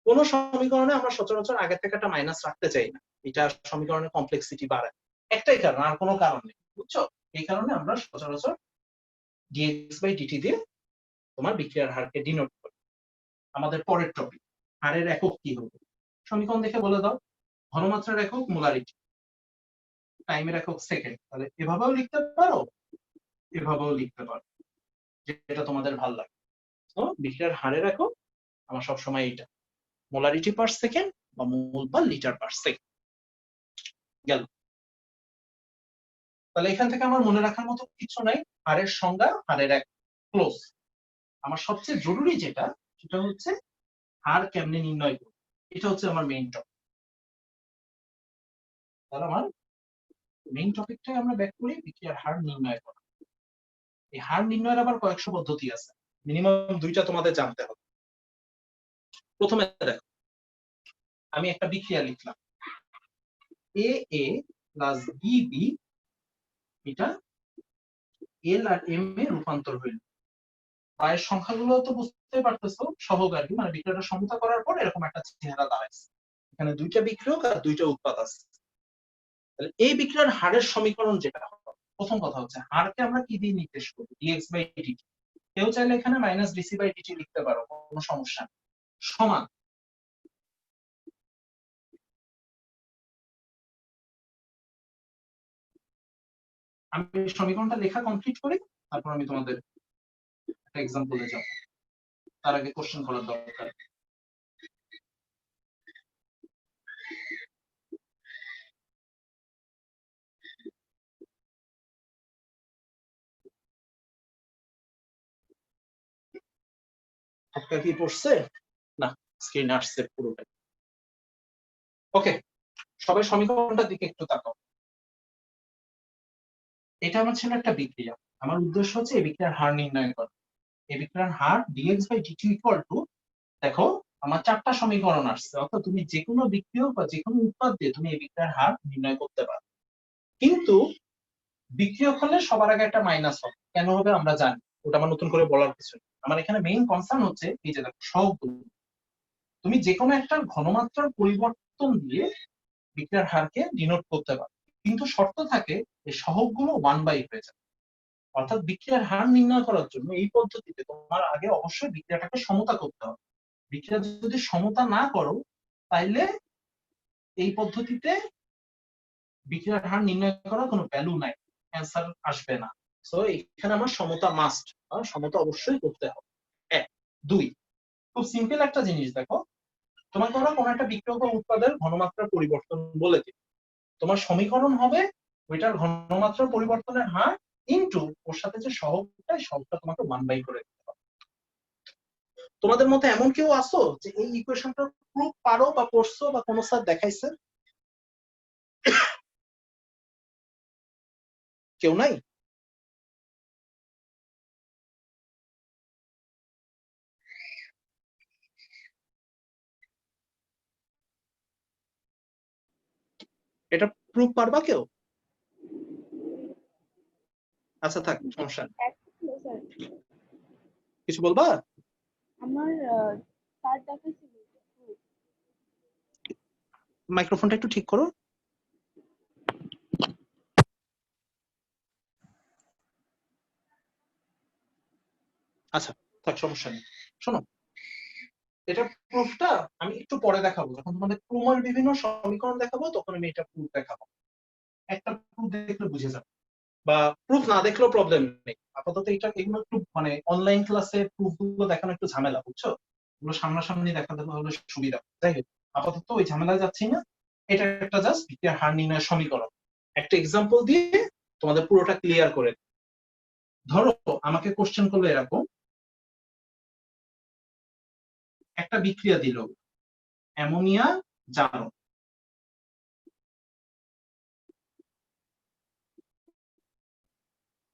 কোন সমীকরণে আমরা সচরাচর আগে থেকে একটা মাইনাস রাখতে চাই না, এটা সমীকরণের কমপ্লেক্সিটি বাড়ায়। একটাই কারণ, আর কোনো কারণ নেই, বুঝছো? এই কারণে আমরা সচরাচর dx বাই dt দিয়ে তোমার বিক্রিয়ার হারকে ডিনোট করি। আমাদের পরের টপিক, হারের একক কি হবে? সমীকরণ দেখে বলে দাও। ঘনমাত্রার একক মোলারিটি, টাইমের একক সেকেন্ড। তাহলে এভাবেও লিখতে পারো, এভাবেও লিখতে পারো, যেটা তোমাদের ভালো লাগে। তো বিক্রিয়ার হারের একক আমার সবসময় এইটা, মোলারিটি পার সেকেন্ড বা মোল পার লিটার পার সেকেন্ড। গেল। তাহলে এখান থেকে আমার মনে রাখার মতো কিছু নাই। হারের সংজ্ঞা, হারের এক ক্লোজ। আমার সবচেয়ে জরুরি যেটা, সেটা হচ্ছে হার কেমনে নির্ণয় করব। এটা হচ্ছে আমার মেইন টপিক। তাহলে আমার মেইন টপিকটাই আমরা ব্যাক করি, বিক্রিয়ার হার নির্ণয় করা। এই হার নির্ণয়ের আবার কয়েকশো পদ্ধতি আছে, মিনিমাম 2টা তোমাদের জানতে হবে। প্রথমে দেখো, আমি একটা বিক্রিয়া লিখলাম, এ এ প্লাস বি বি, এটা এল আর এম এ রূপান্তর হইল। পায়ের সংখ্যাগুলো তো বুঝতে পারতেছো, সহগ আর কি, মানে বিক্রিয়াটা সমতা করার পর এরকম একটা চেহারা দাঁড়াইছে। এখানে 2টা বিক্রিয়ক আর 2টা উৎপাদ আছে। তাহলে এই বিক্রিয়ার হারের সমীকরণ যেটা হবে, প্রথম কথা হচ্ছে হারকে আমরা কি দিয়ে নির্দেশ করব? dx by dt। কেউ চাইলে এখানে মাইনাস ডিসি বাই dt লিখতে পারো, কোনো সমস্যা নেই। সমান আমি সমীকরণটা লেখা কমপ্লিট করি, তারপর আমি তোমাদের একটা এক্সাম্পলে যাব। তার আগে কোশ্চেন করার দরকার। আপনার কি পড়ছে? না, স্ক্রিন আসছে পুরোটাই। ওকে, সবাই সমীকরণটার দিকে একটু তাকাও। এটা আমার ছিল একটা বিক্রিয়া। আমার উদ্দেশ্য হচ্ছে এই বিক্রিয়ার হার নির্ণয় করা। এই বিক্রিয়ার হার dx by dt equal to, দেখো আমার 4টা সমীকরণ আসছে, অর্থাৎ তুমি যে কোনো বিক্রিয়ক বা যে কোনো উৎপাদ দিয়ে তুমি এই বিক্রিয়ার হার নির্ণয় করতে পারো। কিন্তু বিক্রিয়ক হলে সবার আগে একটা মাইনাস হবে। কেন হবে আমরা জানি, ওটা আমার নতুন করে বলার কিছু নেই। আমার এখানে মেইন কনসার্ন হচ্ছে এই যে দেখো সহগগুলো, তুমি যে কোনো একটা ঘনমাত্রার পরিবর্তন দিয়ে বিক্রিয়ার হারকে ডিনোট করতে পারো, কিন্তু শর্ত থাকে এই সহগগুলো 1/, হয়ে যায়। অর্থাৎ বিক্রিয়ার হার নির্ণয় করার জন্য এই পদ্ধতিতে তোমার আগে অবশ্যই বিক্রিয়াটাকে সমতা করতে হবে। বিক্রিয়া যদি সমতা না করো, তাইলে এই পদ্ধতিতে বিক্রিয়ার হার নির্ণয় করার কোনো ভ্যালু নাই, অ্যান্সার আসবে না। সো এখানে আমার সমতা মাস্ট, সমতা অবশ্যই করতে হবে। 1 2, খুব সিম্পল একটা জিনিস দেখো, তোমাকে ওরা কোনো একটা বিক্রিয়ক বা উৎপাদের ঘনমাত্রার পরিবর্তন বলে দিবে, তোমার সমীকরণ হবে ওইটার ঘনমাত্রার পরিবর্তনের হার ইনটু ওর সাথে যে সহগটা, সহগটা তোমাকে 1/, করে দিতে হবে। তোমাদের মধ্যে এমন কেউ আসো যে এই ইকুয়েশনটা প্রুফ পারো বা পড়ছো বা কোনো স্যার দেখাইছে? কেউ নাই? এটা প্রুফ পারবা কেউ? আচ্ছা থাক, সমস্যা নেই। কিছু বলবা?
আমার স্যার দেখাইছিল।
মাইক্রোফোনটা একটু ঠিক করো। আচ্ছা থাক, সমস্যা নেই। শোনো, এটা প্রুফটা আমি একটু পরে দেখাবো, যখন তোমাদের ক্রোমার বিভিন্ন সমীকরণ দেখাবো তখন আমি এটা প্রুফ দেখাবো। একটা প্রুফ দেখলে বুঝে যাবে, বা প্রুফ না দেখলেও প্রবলেম নেই। আপাতত এটা এগুলো একটু মানে অনলাইন ক্লাসে প্রুফ গুলো দেখানো একটু ঝামেলা, বুঝছো? এগুলো সামনাসামনি দেখাতে হলে সুবিধা। যাই হোক, আপাতত ওই ঝামেলায় যাচ্ছি না। এটা একটা জাস্ট বিক্রিয়ার হার নির্ণয়ের সমীকরণ। একটা এক্সাম্পল দিয়ে তোমাদের পুরোটা ক্লিয়ার করে দিই। ধরো আমাকে কোশ্চেন করলো এরকম, একটা বিক্রিয়া দিল অ্যামোনিয়া জারণ,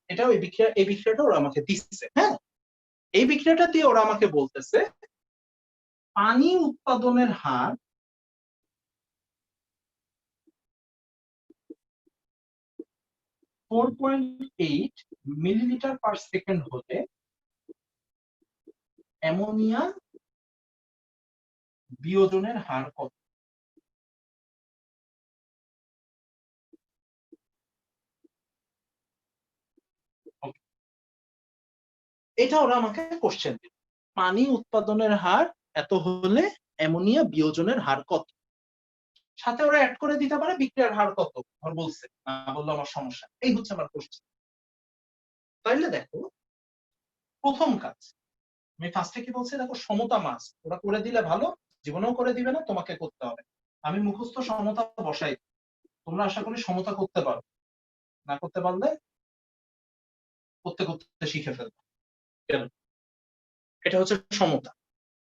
এটা ওই বিক্রিয়া, এই বিক্রিয়াটা ওরা আমাকে দিচ্ছে। হ্যাঁ, এই বিক্রিয়াটা দিয়ে ওরা আমাকে বলতেছে পানি উৎপাদনের হার 4.8 মিলিলিটার পার সেকেন্ড হলে অ্যামোনিয়া বিয়োজনের হার কত? এটা ওরা আমাকে কোশ্চেন দিল, পানি উৎপাদনের হার এত হলে অ্যামোনিয়া বিয়োজনের হার কত, সাথে ওরা অ্যাড করে দিতে পারে বিক্রিয়ার হার কত, আমার বলছে না বললো আমার সমস্যা। এই হচ্ছে আমার কোশ্চেন। তাইলে দেখো প্রথম কাজ আমি ফার্স্টে কি বলছি, দেখো সমতা মাস ওরা করে দিলে ভালো, জীবনেও করে দিবে না, তোমাকে করতে হবে। আমি মুখস্থ সমতা বসাই, তোমরা আশা করি সমতা করতে পারো, না করতে পারলে করতে করতে শিখে ফেলবে। এটা হচ্ছে সমতা।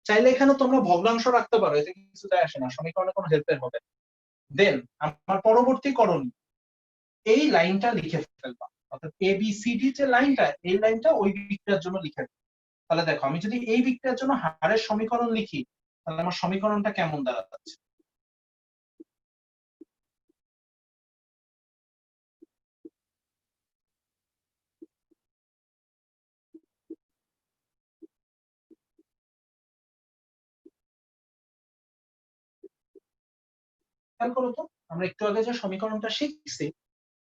চাইলে এখানে তোমরা ভগ্নাংশ রাখতে পারো, এতে কিছু যায় আসে না, সমীকরণে কোনো হেল্পের হবে। দেন আমার পরবর্তী করণীয় এই লাইনটা লিখে ফেলবা, অর্থাৎ ABCD যে লাইনটা, এই লাইনটা ওই বিক্রিয়ার জন্য লিখে ফেলবা। তাহলে দেখো আমি যদি এই বিক্রিয়ার জন্য হারের সমীকরণ লিখি, তাহলে আমার সমীকরণটা কেমন দাঁড়াচ্ছে। খেয়াল করো তো, আমরা একটু আগে যে সমীকরণটা শিখছি,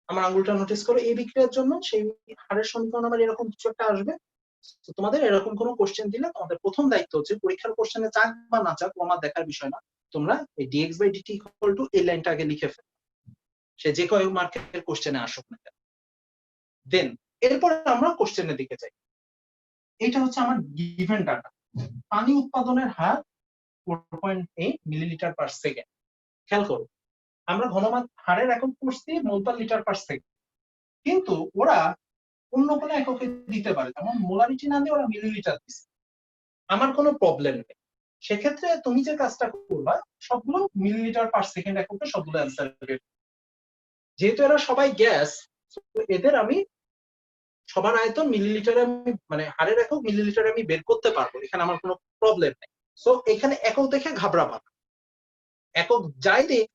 আমার আঙ্গুলটা নোটিস করো, এই বিক্রিয়ার জন্য সেই হারের সমীকরণ আমার এরকম কিছু একটা আসবে। তো তোমাদের এরকম কোনো কোশ্চেন দিলে তোমাদের প্রথম দায়িত্ব হচ্ছে পরীক্ষার কোশ্চেনে চাক বা না চাক তোমার দেখার বিষয় না, তোমরা এই dx/dt এই লাইনটা আগে লিখে ফেলো, সে যে কয় মার্কের কোশ্চেনে আসুক না কেন। দেন এরপরে আমরা কোশ্চেনের দিকে যাই। এইটা হচ্ছে আমার গিভেন ডাটা, পানি উৎপাদনের হার 4.8 মিলিলিটার পার সেকেন্ড। খেয়াল করো আমরা ঘনমান হারের একক পড়ছি মোল পার লিটার পার সেকেন্ড, কিন্তু ওরা অন্য কোনো এককে দিতে পারে, যেমন মোলারিটি না দিয়ে ওরা মিলিলিটার দিচ্ছে, আমার কোনো প্রবলেম নেই। সেক্ষেত্রে তুমি যে কাজটা করবা সবগুলো মিলিলিটার পার সেকেন্ড এককে সবগুলো অ্যান্সার দেবে। যেহেতু এরা সবাই গ্যাস, এদের আমি সবার আয়তন মিলিলিটারে আমি মানে হারের একক মিলিলিটারে আমি বের করতে পারবো, এখানে আমার কোনো প্রবলেম নেই। সো এখানে একক দেখে ঘাবড়াবা না, একক যাই দিক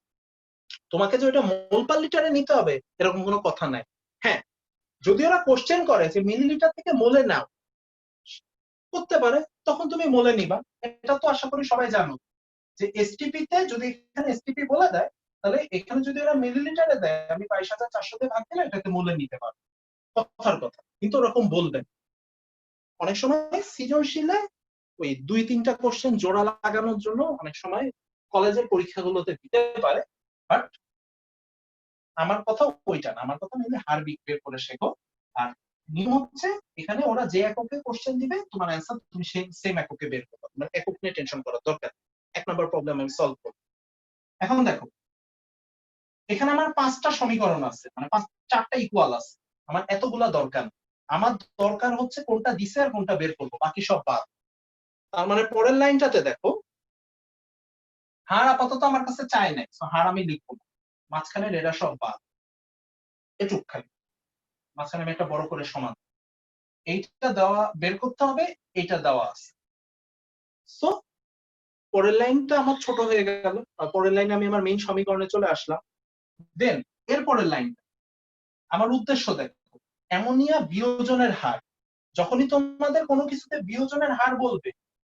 তোমাকে যে ওটা মোল পার লিটারে নিতে হবে এরকম কোনো কথা নাই। হ্যাঁ, যদি ওরা কোশ্চেন করে যে মিলিলিটার থেকে মোলে নাও, করতে পারে, তখন তুমি মোলে নিবা। এটা তো আশা করি সবাই জানো যে এসটিপি তে যদি এখানে এসটিপি বলে দেয়, তাহলে এখানে যদি ওরা মিলিলিটারে দেয় আমি 22,400 দিয়ে ভাগ দিলে এটাকে মোলে নিতে পারবো, কথার কথা। কিন্তু ওরকম বলবেন অনেক সময় সৃজনশীলে ওই 2-3টা কোশ্চেন জোড়া লাগানোর জন্য অনেক সময় কলেজের পরীক্ষাগুলোতে দিতে পারে, বাট আমার কথা ওইটা না, আমার কথা মেনলি হার বের করে শেখো। আর নিয়ম হচ্ছে এখানে ওরা যে এককে কোশ্চেন দিবে তোমার অ্যান্সার তুমি সেম এককে বের করবে, তোমার একক নিয়ে টেনশন করার দরকার। 1 নম্বর প্রবলেম আমি সলভ করব। এখন দেখো এখানে আমার 5টা সমীকরণ আছে, মানে 4টা ইকুয়াল আছে, আমার এতগুলা দরকার না। আমার দরকার হচ্ছে কোনটা দিছে আর কোনটা বের করবো, বাকি সব বাদ। তার মানে পরের লাইনটাতে দেখো হার আপাতত আমার কাছে চাই নাই, হার আমি লিখবো না, মাঝখানে এরা সব বাদ, এটুক খালি মাঝখানে আমি একটা বড় করে সমান, এইটা দেওয়া বের করতে হবে, এইটা দেওয়া আছে। সো পরের লাইনটা আমার ছোট হয়ে গেল, আর পরের লাইনে আমি আমার মেইন সমীকরণে চলে আসলাম। দেন এর পরের লাইনটা আমার উদ্দেশ্য দেখো, অ্যামোনিয়া বিয়োজনের হার। যখনই তোমাদের কোনো কিছুতে বিয়োজনের হার বলবে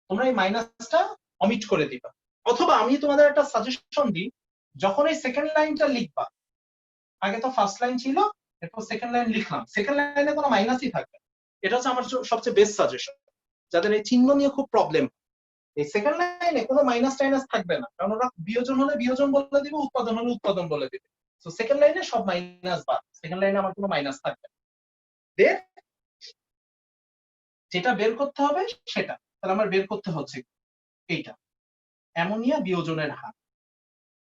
তোমরা এই মাইনাসটা অমিট করে দিবা, অথবা আমি তোমাদের একটা সাজেশন দিই, যখন এই সেকেন্ড লাইনটা লিখবা, আগে তো ফার্স্ট লাইন ছিল, এরপর সেকেন্ড লাইন লিখলাম, সেকেন্ড লাইনে কোনো মাইনাসই থাকবে। এটা হচ্ছে আমার সবচেয়ে বেস্ট সাজেশন, যাদের এই চিহ্ন নিয়ে খুব প্রবলেম। এই সেকেন্ড লাইনে কোনো মাইনাস টাইনাস থাকবে না, কারণ ওরা বিয়োজন হলে বিয়োজন বলে দিবে, উৎপাদন হলে উৎপাদন বলে দিবে। তো সেকেন্ড লাইনে সব মাইনাস বাদ, সেকেন্ড লাইনে আমার কোনো মাইনাস থাকবে না। দেন যেটা বের করতে হবে সেটা, তাহলে আমার বের করতে হচ্ছে এইটা অ্যামোনিয়া বিয়োজনের হার,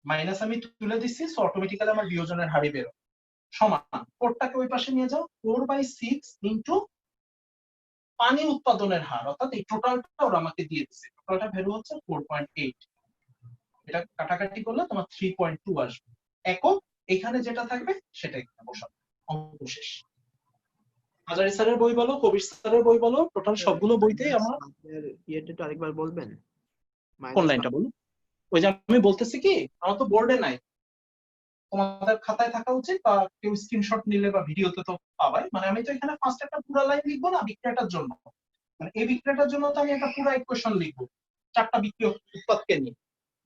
মাইনাস আমি তুলে দিচ্ছি, সো অটোমেটিক্যালি আমার বিয়োজনের হারই বের হবে, সমান 4টাকে ওই পাশে নিয়ে যাও, 4/6 ইন্টু পানি উৎপাদনের হার, অর্থাৎ এই টোটালটা ওরা আমাকে দিয়ে দিচ্ছে, টোটালটা ভ্যালু হচ্ছে 4.8, এটা কাটাকাটি করলে তোমার 3.2 আসবে। একক এখানে যেটা থাকবে সেটা এখানে বসাবো, অঙ্ক শেষ। হাজারি স্যারের বই বলো, কবির স্যারের বই বলো, টোটাল সবগুলো বইতেই আমার
ইয়েটা একটু আরেকবার বলবেন,
কোন লাইনটা বলো। ওই যে আমি বলতেছি কি, আমার তো বোর্ডে নাই, তোমাদের খাতায় থাকা উচিত, বা কেউ স্ক্রিনশট নিলে বা ভিডিওতে তো পাবাই। মানে আমি তো এখানে ফার্স্ট একটা পুরো লাইন লিখবো না বিক্রিয়াটার জন্য, মানে এই বিক্রিয়াটার জন্য তো আমি একটা পুরো ইকুয়েশন লিখবো 4টা বিক্রিয়ক উৎপাদকে নিয়ে।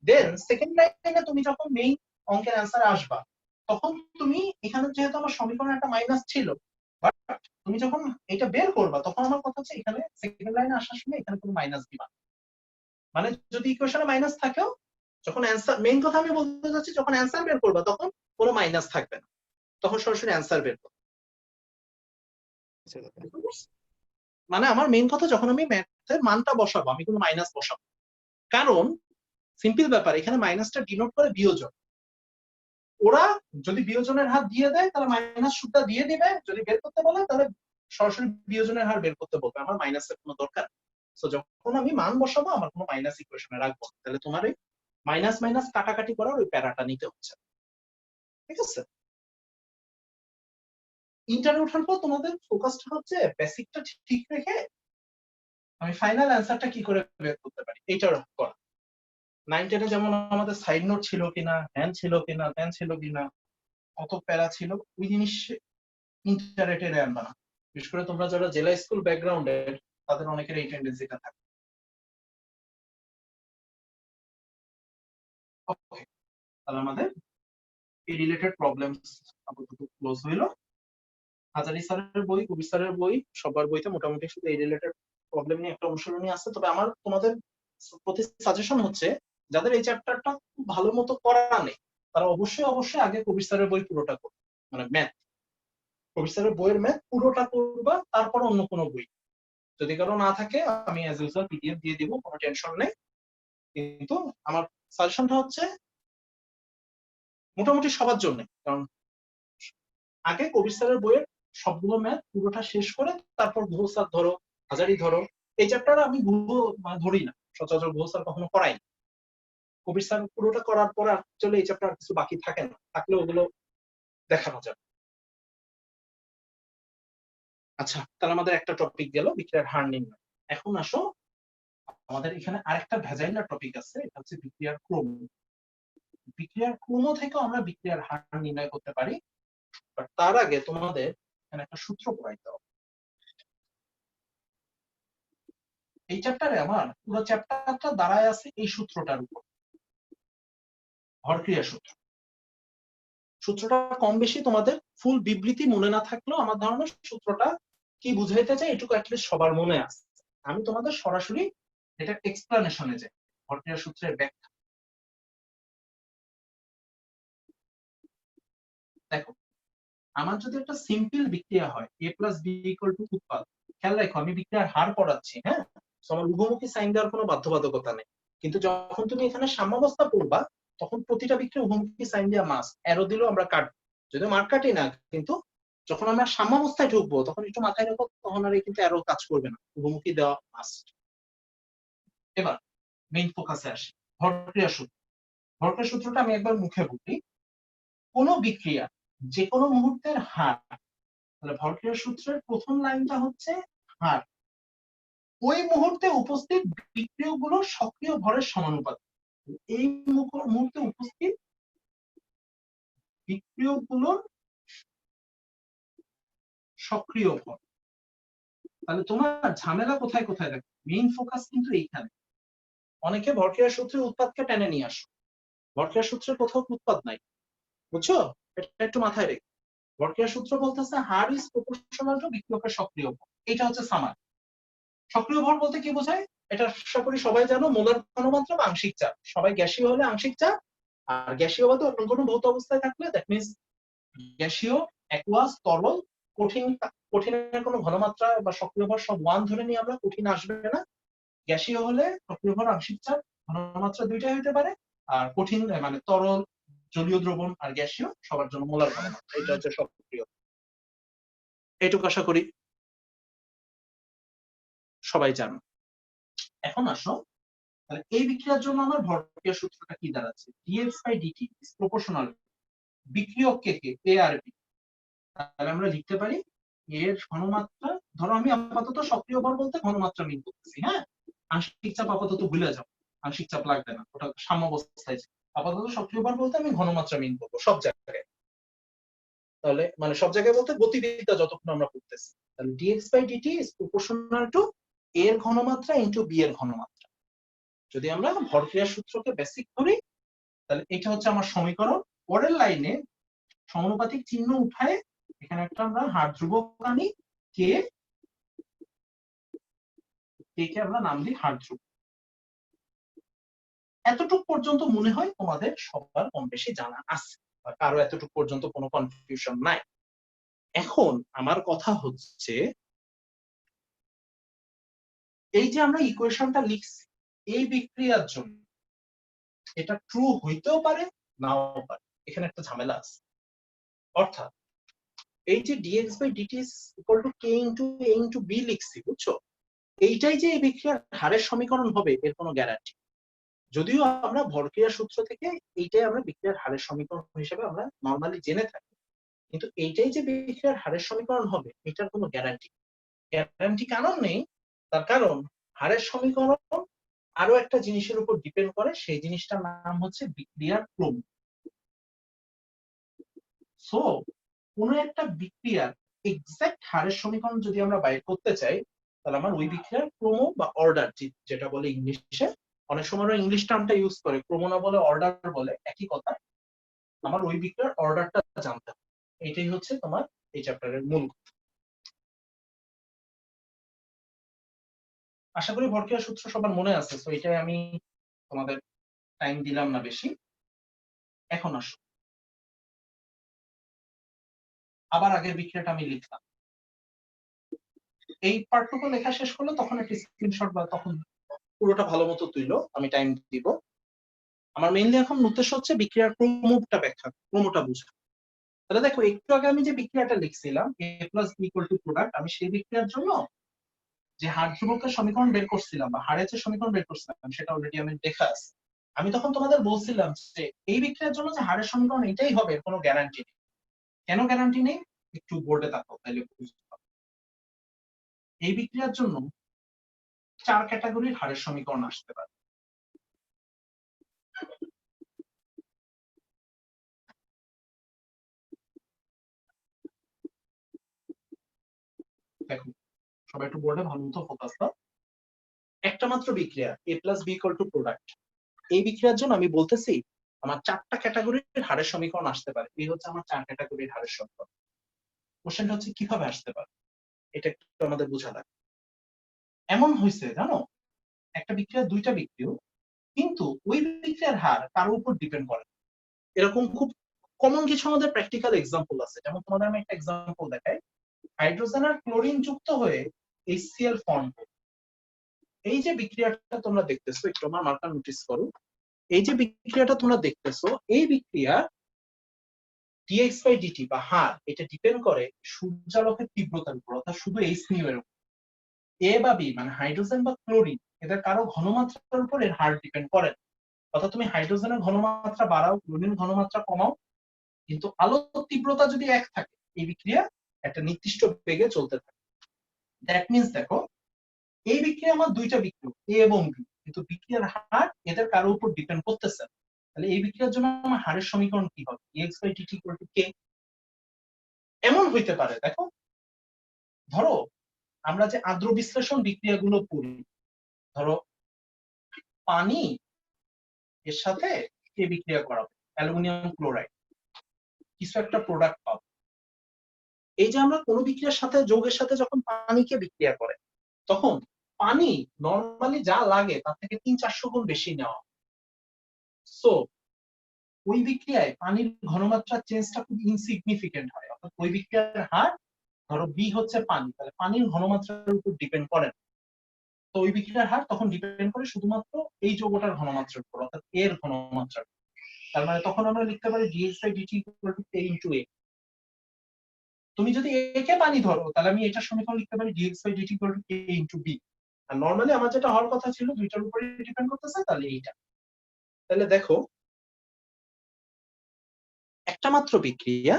দেন সেকেন্ড লাইনে তুমি যখন মেইন অঙ্কের অ্যান্সার আসবা, তখন তুমি এখানে যেহেতু আমার সমীকরণে একটা মাইনাস ছিল, বাট তুমি যখন এটা বের করবা তখন আমার কথা হচ্ছে এখানে সেকেন্ড লাইনে আসার সময় এখানে কোনো মাইনাস দিবা, মানে যদি ইকুয়েশনে মাইনাস থাকেও যখন অ্যান্সার, মেইন কথা আমি বলতে চাচ্ছি, যখন অ্যান্সার বের করবা তখন কোনো মাইনাস থাকবে না, তখন সরাসরি অ্যান্সার বের করবে।
আচ্ছা দাদা।
মানে আমার মেইন কথা, যখন আমি ম্যাথের মানটা বসাবো আমি কোনো মাইনাস বসাবো, কারণ সিম্পল ব্যাপার, এখানে মাইনাসটা ডিনোট করে বিয়োজন। ওরা যদি বিয়োজনের হার দিয়ে দেয় তাহলে মাইনাস সুদটা দিয়ে দিবে, যদি বের করতে বলে তাহলে সরাসরি বিয়োজনের হার বের করতে বলবে, আমার মাইনাসের কোনো দরকার। তো যখন আমি মান বসাবো আমার কোনো মাইনাস ইকুয়েশনে রাখবো, তাহলে তোমার এই মাইনাস মাইনাস কাটাকাটি করার ওই প্যারাটা নিতে হচ্ছে, ঠিক আছে? ইন্টারে ওঠার পর তোমাদের ফোকাসটা হচ্ছে বেসিকটা ঠিক রেখে আমি ফাইনাল অ্যান্সারটা কি করে বের করতে পারি এইটার করা। 9-10 যেমন আমাদের সাইড নোট ছিল কিনা, হ্যান ছিল কিনা, ত্যান ছিল কিনা, কত প্যারা ছিল, ওই জিনিস ইন্টারে টেনে আনবা না। বিশেষ করে তোমরা যারা জেলা স্কুল ব্যাকগ্রাউন্ডের তাদের অনেকের এই টেন্ডেন্সিটা থাকে। ওকে, তাহলে আমাদের এই রিলেটেড প্রবলেমস আপাতত ক্লোজ হইলো। হাজারি স্যারের বই, কবির স্যারের বই, সবার বইতে মোটামুটি শুধু এই রিলেটেড প্রবলেম নিয়ে একটা অনুশীলনী আছে। তবে আমার তোমাদের প্রতি সাজেশন হচ্ছে, যাদের এই চ্যাপ্টারটা খুব ভালো মতো করা নেই তারা অবশ্যই আগে কবির স্যারের বই পুরোটা করবে, মানে ম্যাথ, কবির স্যারের বইয়ের ম্যাথ পুরোটা করবা, তারপর অন্য কোনো বই। যদি কারো না থাকে আমি অ্যাজ ইউজুয়াল পিডিএফ দিয়ে দিব, কোনো টেনশন নেই। কিন্তু আমার সাজেশনটা হচ্ছে মোটামুটি সবার জন্য, কারণ আগে কবির স্যারের বইয়ের সবগুলো ম্যাথ পুরোটা শেষ করে তারপর গুহ স্যার ধরো, হাজারি ধরো। এই চ্যাপ্টার আমি গুহ ধরি না, সচরাচর গুহ স্যার কখনো করাই। কবির স্যার পুরোটা করার পর আসলে এই চ্যাপ্টার কিছু বাকি থাকে না, থাকলে ওগুলো দেখানো যাবে। আচ্ছা, তাহলে আমাদের একটা টপিক গেল বিক্রিয়ার হার নির্ণয়। এখন আসো, আমাদের এখানে আরেকটা ভেজাইলার টপিক আছে, এটা হচ্ছে বিক্রিয়ার ক্রম। বিক্রিয়ার ক্রম থেকেও আমরা বিক্রিয়ার হার নির্ণয় করতে পারি, বাট তার আগে তোমাদের এখানে একটা সূত্র পড়াইতে হবে। এই চ্যাপ্টারে আমার পুরো চ্যাপ্টারটা দাঁড়ায় আছে এই সূত্রটার উপর, ভরক্রিয়া সূত্র। সূত্রটা কম বেশি তোমাদের ফুল বিবৃতি মনে না থাকলেও আমার ধারণা সূত্রটা কি বুঝাইতে চাই এটুকু অ্যাটলিস্ট সবার মনে আছে। আমি তোমাদের সরাসরি এটা এক্সপ্লানেশনে যাই, ভরক্রিয়া সূত্রের ব্যাখ্যা। দেখো, আমার যদি একটা সিম্পল বিক্রিয়া হয় a plus b equal to উৎপাদ, খেয়াল রাখো আমি বিক্রিয়ার হার পড়াচ্ছি, হ্যাঁ, আমার উভমুখী সাইন দেওয়ার কোনো বাধ্যবাধকতা নেই। কিন্তু যখন তুমি এখানে সাম্যাবস্থা পড়বা তখন প্রতিটা বিক্রিয়া উভমুখী সাইন দেওয়া মাস্ট, অ্যারো দিলেও আমরা কাটবো, যদিও মার্ক কাটি না, কিন্তু যখন আমরা সাম্যাবস্থায় ঢুকবো তখন একটু মাথায় রাখো, তখন আর কিন্তু অ্যারো কাজ করবে না, উভমুখী দেওয়া মাস্ট। এবার মেইন ফোকাসে আসি, ভরক্রিয়া সূত্র। ভরক্রিয়া সূত্রটা আমি একবার মুখে বলি, কোন বিক্রিয়া যে কোনো মুহূর্তের হার, তাহলে ভরক্রিয়া সূত্রের প্রথম লাইনটা হচ্ছে হার, ওই মুহূর্তে উপস্থিত বিক্রিয়কগুলোর সক্রিয় ভরের সমানুপাতিক। এই মুহূর্তে উপস্থিত বিক্রিয়কগুলোর সক্রিয় ভর। তাহলে তোমার ঝামেলা কোথায় কোথায় দেখো, মেইন ফোকাস কিন্তু এইখানে। অনেকে ভরক্রিয়া সূত্রের উৎপাদকে টেনে নিয়ে আসো, ভরক্রিয়া সূত্রের কোথাও উৎপাদ নাই, বুঝছো? এটা একটু মাথায় রেখে, ভরক্রিয়া সূত্র বলতেছে হার ইজ প্রপোর্শনাল টু বিক্রিয়কের সক্রিয় ভর। এটা হচ্ছে সামার। সক্রিয় ভর বলতে কি বোঝায় এটা আশা করি সবাই জানো, মোলার ঘনমাত্রা বা আংশিক চাপ। সবাই গ্যাসীয় হলে আংশিক চাপ, আর গ্যাসীয় বাদে অন্য কোনো ভৌত অবস্থায় থাকলে দ্যাট মিন্স গ্যাসীয়, অ্যাকুয়াস, তরল, কঠিন, কঠিনের কোনো ঘনমাত্রা বা সক্রিয় ভর সব 1 ধরে নিয়ে আমরা, কঠিন আসবে না। গ্যাসীয় হলে সক্রিয় ভর আংশিক চাপ ঘনমাত্রা দুইটাই হতে পারে, আর কঠিন মানে তরল, জলীয় দ্রবণ আর গ্যাসীয় সবার জন্য মোলার ঘনমাত্রা, এটা হচ্ছে সক্রিয়। এইটুকু আশা করি সবাই জানো। এখন আসো, তাহলে এই বিক্রিয়ার জন্য আমার ভরক্রিয়া সূত্রটা কি দাঁড়াচ্ছে, dx/dt is proportional বিক্রিয়ক কে a আর b। তাহলে আমরা লিখতে পারি এর ঘনমাত্রা, ধরো আমি আপাতত সক্রিয় ভর বলতে ঘনমাত্রা মিন করতেছি, হ্যাঁ, আংশিক চাপ আপাতত ভুলে যাও, আংশিক চাপ লাগবে না, ওটা সাম্যাবস্থায়। আপাতত সক্রিয় ভর বলতে আমি ঘনমাত্রা মিন করবো সব জায়গায়। তাহলে মানে সব জায়গায় বলতে গতিবিদ্যা যতক্ষণ আমরা পড়তেছি, তাহলে dx/dt is proportional to এর ঘনমাত্রা ইনটু b এর ঘনমাত্রা। যদি আমরা ভরক্রিয়া সূত্রকে বেসিক ধরি তাহলে এটা হচ্ছে আমার সমীকরণ। পরের লাইনে সমানুপাতিক চিহ্ন উঠায় এখানে একটা আমরা হার ধ্রুবক আনি, কে কে আমরা নাম দিই হার ধ্রুবক। এতটুকু পর্যন্ত মনে হয় তোমাদের সবার কম বেশি জানা আছে, বা কারো এতটুকু পর্যন্ত কোনো কনফিউশন নাই। এখন আমার কথা হচ্ছে, এই যে আমরা ইকুয়েশনটা লিখছি এই বিক্রিয়ার জন্য, এটা ট্রু হইতেও পারে নাও পারে, এখানে একটা ঝামেলা আছে। অর্থাৎ এই যে dx by dt is equal to k into a into b লিখছি, বুঝছো? এইটাই যে এই বিক্রিয়ার হারের সমীকরণ হবে এর কোনো গ্যারান্টি, যদিও আমরা ভরক্রিয়া সূত্র থেকে এইটাই আমরা বিক্রিয়ার হারের সমীকরণ হিসেবে আমরা নর্মালি জেনে থাকি, কিন্তু এইটাই যে বিক্রিয়ার হারের সমীকরণ হবে এটার কোনো গ্যারান্টি কারণ নেই। তার কারণ হারের সমীকরণ আরো একটা জিনিসের উপর ডিপেন্ড করে, সেই জিনিসটার নাম হচ্ছে বিক্রিয়ার ক্রম। সো কোনো একটা বিক্রিয়ার এক্সাক্ট হারের সমীকরণ যদি আমরা বাইর করতে চাই, তাহলে আমার ওই বিক্রিয়ার ক্রম বা অর্ডার, যেটা বলে ইংলিশে, অনেক সময় ইংলিশ টার্মটা ইউজ করে, ক্রম না বলে অর্ডার বলে, একই কথা। আমার ওই বিক্রিয়ার অর্ডারটা জানতে হবে, এটাই হচ্ছে তোমার এই চ্যাপ্টারের মূল কথা। আশা করি ভরক্রিয়া সূত্র সবার মনে আছে, তো এটাই আমি তোমাদের টাইম দিলাম না বেশি। এখন আসো, আবার আগের বিক্রিয়াটা আমি লিখলাম। এই পার্টটুকু লেখা শেষ করলো তখন একটা স্ক্রিনশট বা তখন পুরোটা ভালো মতো তুইলো, আমি টাইম দিব। আমার মেইনলি এখন উদ্দেশ্য হচ্ছে বিক্রিয়ার ক্রমটা ব্যাখ্যা, ক্রমটা বোঝা। তাহলে দেখো, একটু আগে আমি যে বিক্রিয়াটা লিখছিলাম a plus b equal two product, আমি সেই বিক্রিয়ার জন্য যে হার ধ্রুবকের সমীকরণ বের করছিলাম বা হারের যে সমীকরণ বের করছিলাম সেটা অলরেডি আমি দেখা আছে। আমি তখন তোমাদের বলছিলাম যে এই বিক্রিয়ার জন্য যে হারের সমীকরণ এটাই হবে এর কোনো গ্যারান্টি নেই। কেন গ্যারান্টি নেই একটু বোর্ডে দেখো, তাহলে বুঝতে পারবে। এই বিক্রিয়ার জন্য 4 ক্যাটাগরির হারের সমীকরণ আসতে পারে। দেখো সবাই একটু বোর্ডে ভালো মতো ফোকাস দাও। একটা মাত্র বিক্রিয়া a plus b equal two product, এই বিক্রিয়ার জন্য আমি বলতেছি আমার 4টা ক্যাটাগরির হারের সমীকরণ আসতে পারে। এই হচ্ছে আমার 4 ক্যাটাগরির হারের সমীকরণ। কোশ্চেনটা হচ্ছে কিভাবে আসতে পারে, এটা একটু আমাদের বোঝা লাগে। এমন হয়েছে জানো, একটা বিক্রিয়ার 2টা বিক্রিয়া, কিন্তু ওই বিক্রিয়ার হার কারোর উপর ডিপেন্ড করে। এরকম খুব কমন কিছু আমাদের প্র্যাকটিক্যাল এক্সাম্পল আছে। যেমন তোমাদের আমি একটা এক্সাম্পল দেখাই। হাইড্রোজেন আর ক্লোরিন যুক্ত হয়ে HCl ফর্ম করে। এই যে বিক্রিয়াটা তোমরা দেখতেছো, একটু আমার মার্কার নোটিস করো, এই যে বিক্রিয়াটা তোমরা দেখতেছো, এই বিক্রিয়া dx by dt বা হার, এটা ডিপেন্ড করে সূর্যালোকের তীব্রতার উপর, অর্থাৎ শুধু hν এর উপর। এ বা বি মানে হাইড্রোজেন বা ক্লোরিন, এদের কারো ঘনমাত্রার উপর এর হার ডিপেন্ড করে। অর্থাৎ তুমি হাইড্রোজেনের ঘনমাত্রা বাড়াও, ক্লোরিনের ঘনমাত্রা কমাও, কিন্তু আলোর তীব্রতা যদি এক থাকে, এই বিক্রিয়া একটা নির্দিষ্ট বেগে চলতে থাকে। দ্যাট মিন্স দেখো, এই বিক্রিয়া আমার 2টা বিক্রিয়া এ এবং বি, কিন্তু বিক্রিয়ার হার এদের কারো উপর ডিপেন্ড করতেছে। তাহলে এই বিক্রিয়ার জন্য আমার হারের সমীকরণ কি হবে? dx by dt equal to k। এমন হইতে পারে, দেখো ধরো আমরা যে আদ্র বিশ্লেষণ বিক্রিয়াগুলো পড়ি, ধরো পানি এর সাথে কে বিক্রিয়া করাবে, অ্যালুমিনিয়াম ক্লোরাইড, কিছু একটা প্রোডাক্ট পাবো। এই যে আমরা কোনো বিক্রিয়ার সাথে, যৌগের সাথে যখন পানিকে বিক্রিয়া করে, তখন পানি নরমালি যা লাগে তার থেকে 300-400 গুণ বেশি নেওয়া। সো ওই বিক্রিয়ায় পানির ঘনমাত্রা চেঞ্জটা খুব ইনসিগনিফিকেন্ট হয়। অর্থাৎ ওই বিক্রিয়ার হার, ধরো বি হচ্ছে পানি, তাহলে পানির ঘনমাত্রার উপর ডিপেন্ড করে না। তো ওই বিক্রিয়ার হার তখন ডিপেন্ড করে শুধুমাত্র এই যৌগটার ঘনমাত্রার উপর, অর্থাৎ এর ঘনমাত্রার। তার মানে তখন আমরা লিখতে পারি dx by dt equal to k into a। তুমি যদি a কে পানি ধরো, তাহলে আমি এটার সমীকরণ লিখতে পারি dx by dt equal to k into b। আর নরমালি আমার যেটা হওয়ার কথা ছিল, দুইটার উপরে ডিপেন্ড করতেছে, তাহলে এইটা। তাহলে দেখো, একটা মাত্র বিক্রিয়া,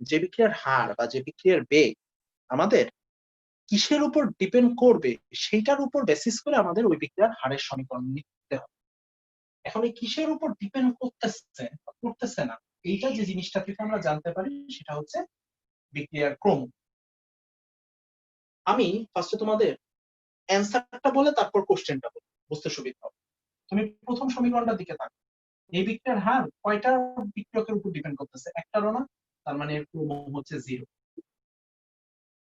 যে বিক্রিয়ার হার বা যে বিক্রিয়ার বেগ আমাদের কিসের উপর ডিপেন্ড করবে, সেইটার উপর বেসিস করে আমাদের ওই বিক্রিয়ার হারের সমীকরণ লিখতে হবে। এখন এই কিসের উপর ডিপেন্ড করতেছে না, এইটা যে জিনিসটা থেকে আমরা জানতে পারি সেটা হচ্ছে বিক্রিয়ার ক্রম। আমি ফার্স্টে তোমাদের অ্যান্সারটা বলে তারপর কোশ্চেনটা বলবো, বুঝতে সুবিধা হবে। তুমি প্রথম সমীকরণটার দিকে তাকাও। এই বিক্রিয়ার হার কয়টা বিক্রিয়কের উপর ডিপেন্ড করতেছে? একটারও না, তার মানে এর ক্রম হচ্ছে 0।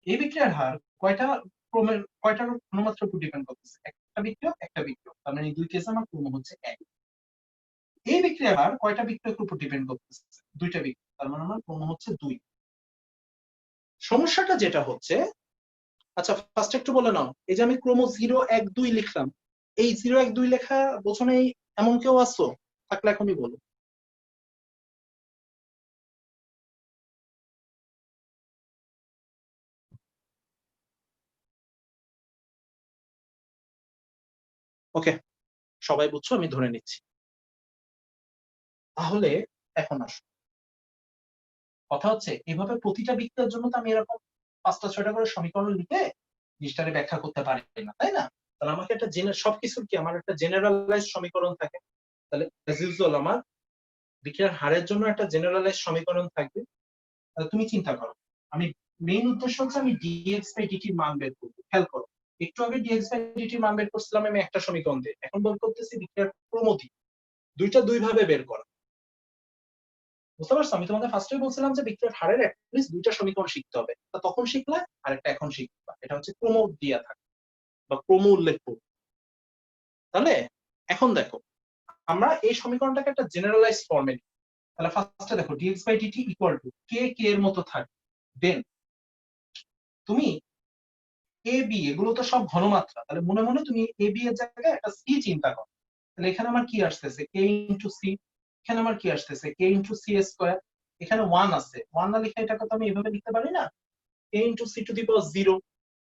এই বিক্রিয়ার হার কয়টার ঘনমাত্রার উপর ডিপেন্ড করতেছে? একটা বিক্রিয়ক, তার মানে এই দুই কেসে আমার ক্রম হচ্ছে 1। এই বিক্রিয়া আবার কয়টা বিক্রিয়কের উপর ডিপেন্ড করতেছে? দুইটা বিক্রিয়া, তার মানে আমার ক্রম হচ্ছে 2। সমস্যাটা যেটা হচ্ছে, আচ্ছা ফার্স্ট একটু বলে নাও, এই যে আমি ক্রম 0 1 2 লিখলাম, এই 0 1 2 লেখা বোঝনে এমন কেউ আছো? থাকলে এখনই বলো। ওকে, সবাই বুঝছো, আমি ধরে নিচ্ছি। তাহলে এখন আসো, কথা হচ্ছে এভাবে প্রতিটা বিক্রিয়ার জন্য তো আমি এরকম 5টা 6টা করে সমীকরণ লিখে জিনিসটাকে ব্যাখ্যা করতে পারি না, তাই না? তাহলে আমাকে একটা সবকিছুর কি আমার একটা জেনারেলাইজ সমীকরণ থাকে। তাহলে অ্যাজ ইউজুয়াল আমার বিক্রিয়ার হারের জন্য একটা জেনারেলাইজ সমীকরণ থাকবে। তাহলে তুমি চিন্তা করো, আমি মেইন উদ্দেশ্য হচ্ছে আমি dx বাই dt এর মান বের করব। খেয়াল করো, একটু আগে dx বাই dt এর মান বের করছিলাম আমি একটা সমীকরণ দিয়ে, এখন বের করতেছি বিক্রিয়ার ক্রমটি। দুইটা দুই ভাবে বের করা, বুঝতে পারছো? আমি তোমাদের ফার্স্টেই বলছিলাম যে বিক্রিয়ার হারের অ্যাটলিস্ট দুইটা সমীকরণ শিখতে হবে, তা তখন শিখলে আর একটা এখন শিখবা। এটা হচ্ছে ক্রম দিয়া থাকে বা ক্রম উল্লেখ করব। তাহলে এখন দেখো, আমরা এই সমীকরণটাকে একটা জেনারেলাইজ ফর্মে নিই। তাহলে ফার্স্টে দেখো dx by dt equal to k k এর মতো থাকে। দেন তুমি এ বি এগুলো তো সব ঘনমাত্রা, তাহলে মনে মনে তুমি এ বি এর জায়গায় একটা সি চিন্তা করো। তাহলে এখানে আমার কি আসতেছে কে ইন্টু সি, এখানে আমার কি আসতেছে কে ইন্টু সি স্কোয়ার, এখানে 1 আছে, 1 না লিখে এটাকে তো আমি এভাবে লিখতে পারি না, কে ইন্টু সি টু দি পাওয়ার 0।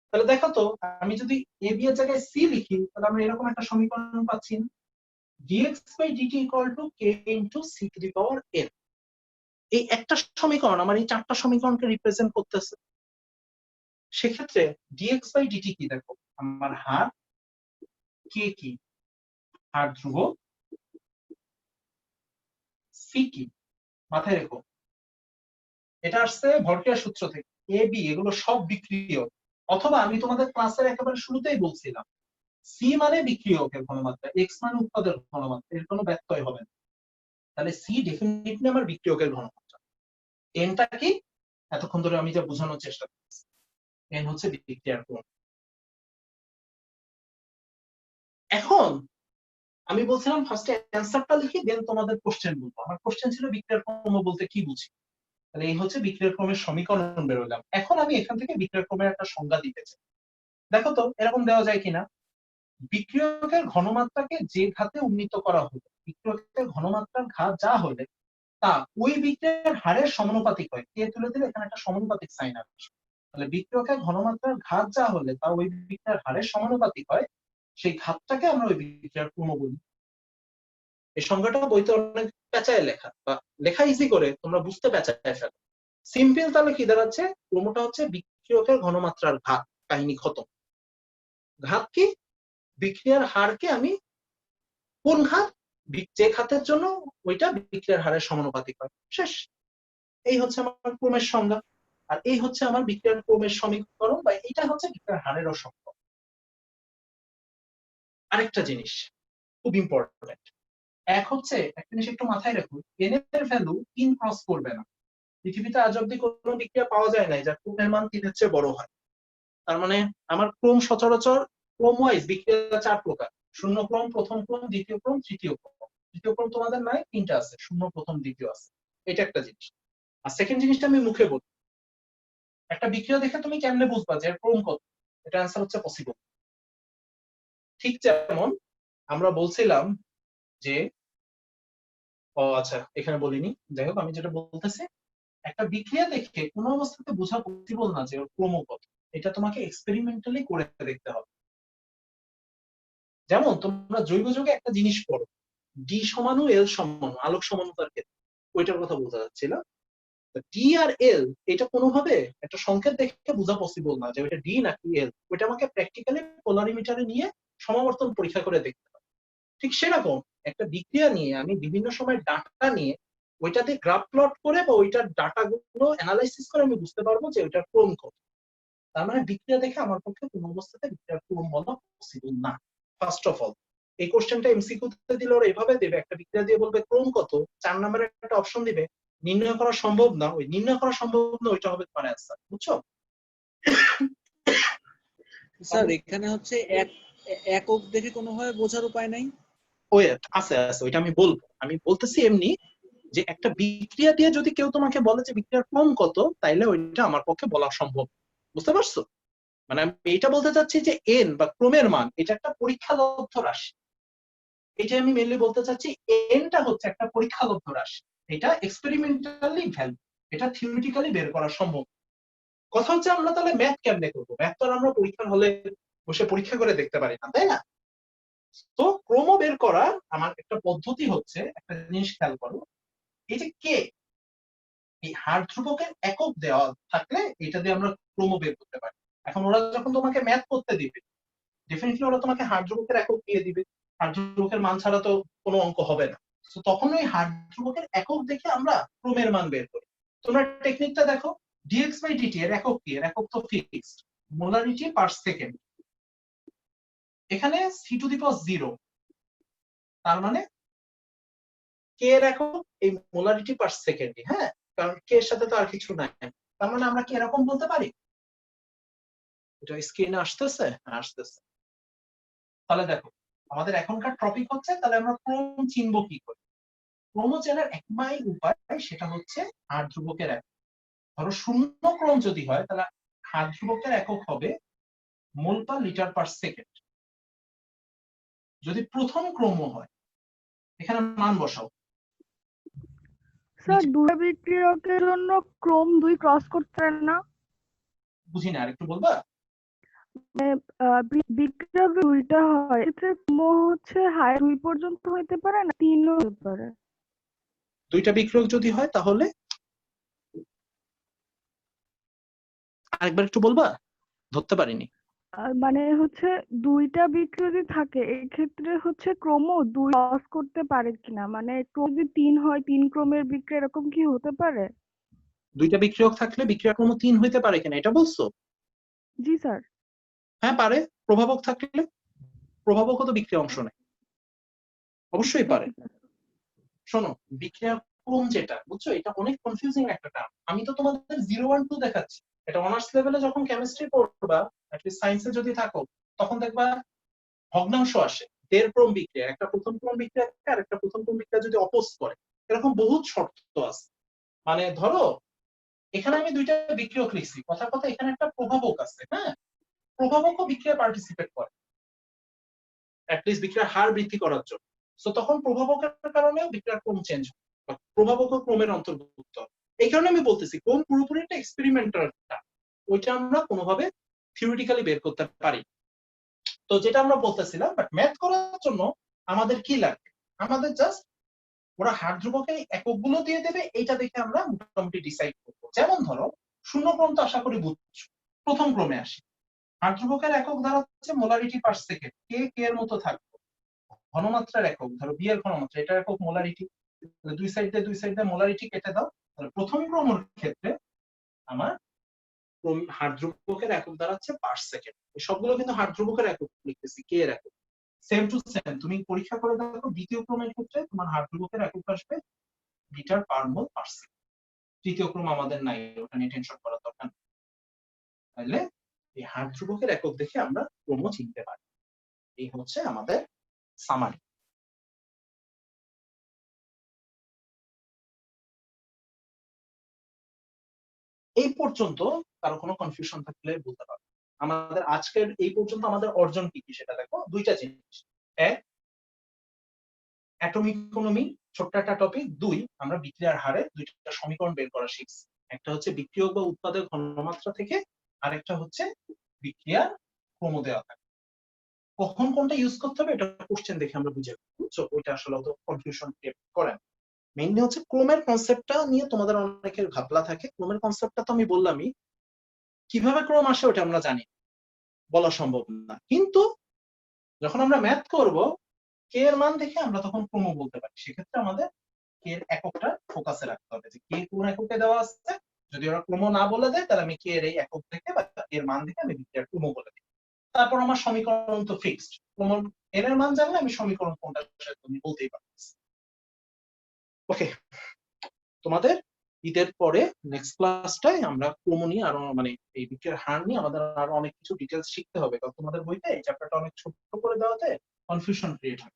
তাহলে দেখো তো, আমি যদি এ বি এর জায়গায় সি লিখি তাহলে আমরা এরকম একটা সমীকরণ পাচ্ছি, dx by dt equal to k into C to the power n। এই একটা সমীকরণ আমার এই 4টা সমীকরণকে রিপ্রেজেন্ট করতেছে। সেক্ষেত্রে dx বাই dt কি দেখো, আমার হার, কে কি হার ধ্রুবক, সি কি মাথায় রেখো, এটা আসছে ভরক্রিয়ার সূত্র থেকে। এ বি এগুলো সব বিক্রিয়ক, অথবা আমি তোমাদের ক্লাসের একেবারে শুরুতেই বলছিলাম সি মানে বিক্রিয়কের ঘনমাত্রা, এক্স মানে উৎপাদের ঘনমাত্রা, এর কোনো ব্যত্যয় হবে না। তাহলে সি ডেফিনিটলি আমার বিক্রিয়কের ঘনমাত্রা। এনটা কি, এতক্ষণ ধরে আমি যা বোঝানোর চেষ্টা করছি, এন হচ্ছে বিক্রিয়ার ক্রম। এখন আমি বলছিলাম ফার্স্টে অ্যান্সারটা লিখি, দেন তোমাদের কোশ্চেন বলবো। আমার কোশ্চেন ছিল বিক্রিয়ার ক্রম বলতে কি বুঝি। তাহলে এই হচ্ছে বিক্রিয়ার ক্রমের সমীকরণ বেরোলাম। এখন আমি এখান থেকে বিক্রিয়ার ক্রমের একটা সংজ্ঞা দিতে চাই। দেখো তো এরকম দেওয়া যায় কিনা, বিক্রিয়কের ঘনমাত্রাকে যে ঘাতে উন্নীত করা হলো, বিক্রিয়কের ঘনমাত্রার ঘাত যা হলে তা ওই বিক্রিয়ার হারের সমানুপাতিক হয়। কে তুলে দিলে এখানে একটা সমানুপাতিক সাইন আসবে। তাহলে বিক্রিয়কের ঘনমাত্রার ঘাত যা হলে তা ওই বিক্রিয়ার হারের সমানুপাতিক হয়, সেই ঘাতটাকে আমরা ওই বিক্রিয়ার ক্রম বলি। এই সংজ্ঞাটা বইতে অনেক পেঁচায় লেখা, বা লেখা ইজি করে তোমরা বুঝতে পেঁচায় ফেলো। সিম্পল তাহলে কি দাঁড়াচ্ছে, ক্রমটা হচ্ছে বিক্রিয়কের ঘনমাত্রার ঘাত, কাহিনী খতম। ঘাত কি, বিক্রিয়ার হারকে আমি কোন ঘাত, যে ঘাতের জন্য ওইটা বিক্রিয়ার হারের সমানুপাতিক হয়, শেষ। এই হচ্ছে আমার ক্রমের সংজ্ঞা, আর এই হচ্ছে আমার বিক্রিয়ার ক্রমের সমীকরণ, বা এটা হচ্ছে বিক্রিয়ার হারেরও সংজ্ঞা। আরেকটা জিনিস খুব ইম্পর্টেন্ট, এক হচ্ছে একটা জিনিস একটু মাথায় রাখুন, এন এর ভ্যালু 3 ক্রস করবে না। পৃথিবীতে আজ অব্দি কোনো বিক্রিয়া পাওয়া যায় নাই যার ক্রমের মান 3 এর চেয়ে বড় হয়। তার মানে আমার ক্রম সচরাচর ক্রম ওয়াইজ বিক্রিয়া 4 প্রকার: শূন্য ক্রম, প্রথম ক্রম, দ্বিতীয় ক্রম, তৃতীয় ক্রম। তৃতীয় ক্রম তোমাদের নাই, 3টা আছে, শূন্য, প্রথম, দ্বিতীয় আছে। এটা একটা জিনিস। আর সেকেন্ড জিনিসটা আমি মুখে বলি, একটা বিক্রিয়া দেখে তুমি কেমনে বুঝবা যে এর ক্রম কত? এটা অ্যান্সার হচ্ছে পসিবল। ঠিক যেমন আমরা বলছিলাম যে, ও আচ্ছা এখানে বলিনি, যাই হোক আমি যেটা বলতেছি, একটা বিক্রিয়া দেখে কোনো অবস্থাতে বোঝা পসিবল না যে ওর ক্রম কত, এটা তোমাকে এক্সপেরিমেন্টালি করে দেখতে হবে। যেমন তোমরা জৈব যৌগে একটা জিনিস পড়ো, ডি সমানু এল সমানু, আলোক সমানুতার ক্ষেত্রে ওইটার কথা বোঝা যাচ্ছিল। ডি আর এল এটা কোনোভাবে একটা সংকেত দেখে বোঝা পসিবল না যে ওইটা ডি নাকি এল, ওইটা আমাকে প্র্যাকটিক্যালি পোলারিমিটারে নিয়ে সমাবর্তন পরীক্ষা করে দেখতে হবে। ঠিক সেরকম একটা বিক্রিয়া নিয়ে আমি বিভিন্ন সময় ডাটা নিয়ে ওইটাতে গ্রাফ প্লট করে বা ওইটার ডাটাগুলো অ্যানালাইসিস করে আমি বুঝতে পারবো যে ওইটার ক্রম কত। তার মানে বিক্রিয়া দেখে আমার পক্ষে কোনো অবস্থাতে বিক্রিয়ার ক্রম বলা পসিবল না। ফার্স্ট অফ অল এই কোশ্চেনটা এমসিকিউ তে দিলে ওরা এইভাবে দেবে, একটা বিক্রিয়া দিয়ে বলবে ক্রম কত, 4 নম্বরের একটা অপশন দিবে, নির্ণয় করা সম্ভব না, ওই নির্ণয় করা সম্ভব না ওইটা হবে তোমার অ্যান্সার, বুঝছো?
স্যার এখানে হচ্ছে একক দেখে কোনোভাবে বোঝার উপায় নাই?
ওয়েট আছে আছে, ওইটা আমি বলবো। আমি বলতেছি এমনি যে একটা বিক্রিয়া দিয়ে যদি কেউ তোমাকে বলে যে বিক্রিয়ার ক্রম কত, তাইলে ওইটা আমার পক্ষে বলা সম্ভব। বুঝতে পারছো? মানে আমি এটা বলতে চাচ্ছি যে এন বা ক্রমের মান এটা একটা পরীক্ষালব্ধ রাশি। এটা আমি মেনলি বলতে চাচ্ছি, এনটা হচ্ছে একটা পরীক্ষালব্ধ রাশি, এটা এক্সপেরিমেন্টালি ভ্যালু, এটা থিওরিটিক্যালি বের করা সম্ভব। কথা হচ্ছে আমরা তাহলে ম্যাথ কেমনে করবো? ম্যাথ তো আর আমরা পরীক্ষার হলে বসে পরীক্ষা করে দেখতে পারি না, তাই না? তো ক্রম বের করার আমার একটা পদ্ধতি হচ্ছে, একটা জিনিস খেয়াল করো, এই যে কে, এই হার ধ্রুবকের একক দেওয়া থাকলে এটা দিয়ে আমরা ক্রম বের করতে পারি। এখন ওরা যখন তোমাকে ম্যাথ করতে দিবে, ডেফিনেটলি ওরা তোমাকে হার ধ্রুবকের একক দিয়ে দিবে, হার ধ্রুবকের মান ছাড়া তো কোনো অঙ্ক হবে না। তো তখন ওই হার ধ্রুবকের একক দেখে আমরা ক্রমের মান বের করি। তোমরা টেকনিকটা দেখো, dx বাই dt এর একক কি? এর একক তো ফিক্সড, মোলারিটি পার সেকেন্ড। এখানে c⁻0, তার মানে কে এর একক এই মোলারিটি পার সেকেন্ডই। হ্যাঁ, কারণ কে এর সাথে তো আর কিছু নাই। তার মানে আমরা কি এরকম বলতে পারি? এটা স্ক্রিনে আসতেছে? আসতেছে। তাহলে দেখো, আমাদের এখনকার টপিক হচ্ছে তাহলে আমরা ক্রম চিনবো কি করে। ক্রম চেনার একমাই উপায় সেটা হচ্ছে হার ধ্রুবকের একক। ধরো শূন্য ক্রম যদি হয় তাহলে হার ধ্রুবকের একক হবে মোল পার লিটার পার সেকেন্ড। যদি প্রথম ক্রম হয়, এখানে মান বসাও।
স্যার দুই বিক্রিয়কের জন্য ক্রম 2 ক্রস করতে পারে না?
বুঝি না, আরেকটু বলবা?
বিক্রিয়ক দুইটা হয়, এক্ষেত্রে ক্রম হচ্ছে হাই 2 পর্যন্ত হইতে পারে না 3 হতে পারে?
দুইটা বিক্রিয়ক যদি হয় তাহলে আরেকবার একটু বলবা, ধরতে পারিনি।
মানে হচ্ছে দুইটা বিক্রিয়ক যদি থাকে এক্ষেত্রে হচ্ছে ক্রম 2 ক্রস করতে পারে কিনা, মানে ক্রম যদি 3 হয় 3 ক্রমের বিক্রিয়া এরকম কি হতে পারে?
দুইটা বিক্রিয়ক থাকলে বিক্রিয়া ক্রম 3 হইতে পারে কিনা এটা বলছো?
জি স্যার।
হ্যাঁ পারে। প্রভাবক থাকলে, প্রভাবকও তো বিক্রিয়া অংশ নেয়, অবশ্যই পারে। শোনো, বিক্রিয়া ক্রম যেটা, বুঝছো, এটা অনেক কনফিউজিং একটা টার্ম। আমি তো তোমাদের 0 1 2 দেখাচ্ছি, এটা অনার্স লেভেলে যখন কেমিস্ট্রি পড়বা, অ্যাটলিস্ট সায়েন্সে যদি থাকো, তখন দেখবা ভগ্নাংশ আসে। দেড় ক্রম বিক্রিয়া, একটা প্রথম ক্রম বিক্রিয়া আর একটা প্রথম ক্রম বিক্রিয়া যদি অপোজ করে, এরকম বহুত শর্ত আছে। মানে ধরো এখানে আমি দুইটা বিক্রিয়ক লিখছি, কথা কথা এখানে একটা প্রভাবক আছে। হ্যাঁ, প্রভাবকও বিক্রিয়া পার্টিসিপেট করে, অ্যাটলিস্ট বিক্রিয়ার হার বৃদ্ধি করার জন্য। তো তখন প্রভাবকের কারণেও বিক্রিয়ার ক্রম চেঞ্জ হয়, প্রভাবক ক্রমের অন্তর্ভুক্ত। এই কারণে আমি বলতেছি ক্রম পুরোপুরি একটা এক্সপেরিমেন্টালটা, ওইটা আমরা কোনোভাবে থিওরিটিক্যালি বের করতে পারি। তো যেটা আমরা বলতেছিলাম, বাট ম্যাথ করার জন্য আমাদের কি লাগবে? আমাদের জাস্ট ওরা হার ধ্রুবকের এককগুলো দিয়ে দেবে, এইটা দেখে আমরা মোটামুটি ডিসাইড করবো। যেমন ধরো শূন্য ক্রম তো আশা করি বুঝছো, প্রথম ক্রমে আসি। হার ধ্রুবকের একক দ্বারা হচ্ছে মোলারিটি পার সেকেন্ড, কে কে এর মতো থাকবে। ঘনমাত্রার একক, ধরো বি এর ঘনমাত্রা, এটার একক মোলারিটি। দুই সাইড দিয়ে মোলারিটি কেটে দাও, তাহলে প্রথম ক্রমের ক্ষেত্রে আমার হার ধ্রুবকের একক দাঁড়াচ্ছে পার সেকেন্ড। এই সবগুলো কিন্তু হার ধ্রুবকের একক লিখতেছি, কে এর একক। সেম টু সেম তুমি পরীক্ষা করে দেখো, দ্বিতীয় ক্রমের ক্ষেত্রে তোমার হার ধ্রুবকের একক আসবে লিটার পার মোল পার সেকেন্ড। তৃতীয় ক্রম আমাদের নাই, ওটা নিয়ে টেনশন করার দরকার নেই। তাহলে এই হার ধ্রুবকের একক দেখে আমরা ক্রম চিনতে পারি। এই হচ্ছে আমাদের সামারি। এই পর্যন্ত কারো কোনো কনফিউশন থাকলে বলতে পারো। আমাদের আজকের এই পর্যন্ত আমাদের অর্জন কি কি সেটা দেখো। দুইটা জিনিস, এক অ্যাটমিক ইকোনমি, ছোট্ট একটা টপিক। দুই, আমরা বিক্রিয়ার হারে দুইটা সমীকরণ বের করা শিখছি। একটা হচ্ছে বিক্রিয়ক বা উৎপাদক ঘনমাত্রা থেকে, আর একটা হচ্ছে বিক্রিয়ার ক্রম দেওয়া থাকে। কখন কোনটা ইউজ করতে হবে এটা কোশ্চেন দেখে আমরা বুঝে বুঝছো, ওইটা আসলে অত কনফিউশন ক্রিয়েট করে না। মেইনলি হচ্ছে ক্রমের কনসেপ্টটা নিয়ে তোমাদের অনেকের ঘাপলা থাকে। ক্রমের কনসেপ্টটা তো আমি বললামই, কিভাবে ক্রম আসে ওটা আমরা জানি, বলা সম্ভব না। কিন্তু যখন আমরা ম্যাথ করব, কে এর মান দেখে আমরা তখন ক্রম বলতে পারি। সেক্ষেত্রে আমাদের কে এর এককটা ফোকাসে রাখতে হবে, যে কে কোন এককে দেওয়া আছে। যদি ওরা ক্রম না বলে দেয়, তাহলে আমি কে এর এই একক থেকে বা এর মান দেখে আমি বিক্রিয়ার ক্রম বলে দিই। তারপর আমার সমীকরণ তো ফিক্সড, ক্রম এর মান জানলে আমি সমীকরণ কোনটা তুমি বলতেই পারতেছি। ওকে, তোমাদের ঈদের পরে নেক্সট ক্লাসটাই আমরা ক্রম নিয়ে আরো, মানে এই বিক্রিয়ার হার নিয়ে আমাদের আরো অনেক কিছু ডিটেলস শিখতে হবে, কারণ তোমাদের বইতে এই চ্যাপ্টারটা অনেক ছোট করে দেওয়াতে কনফিউশন ক্রিয়েট হয়।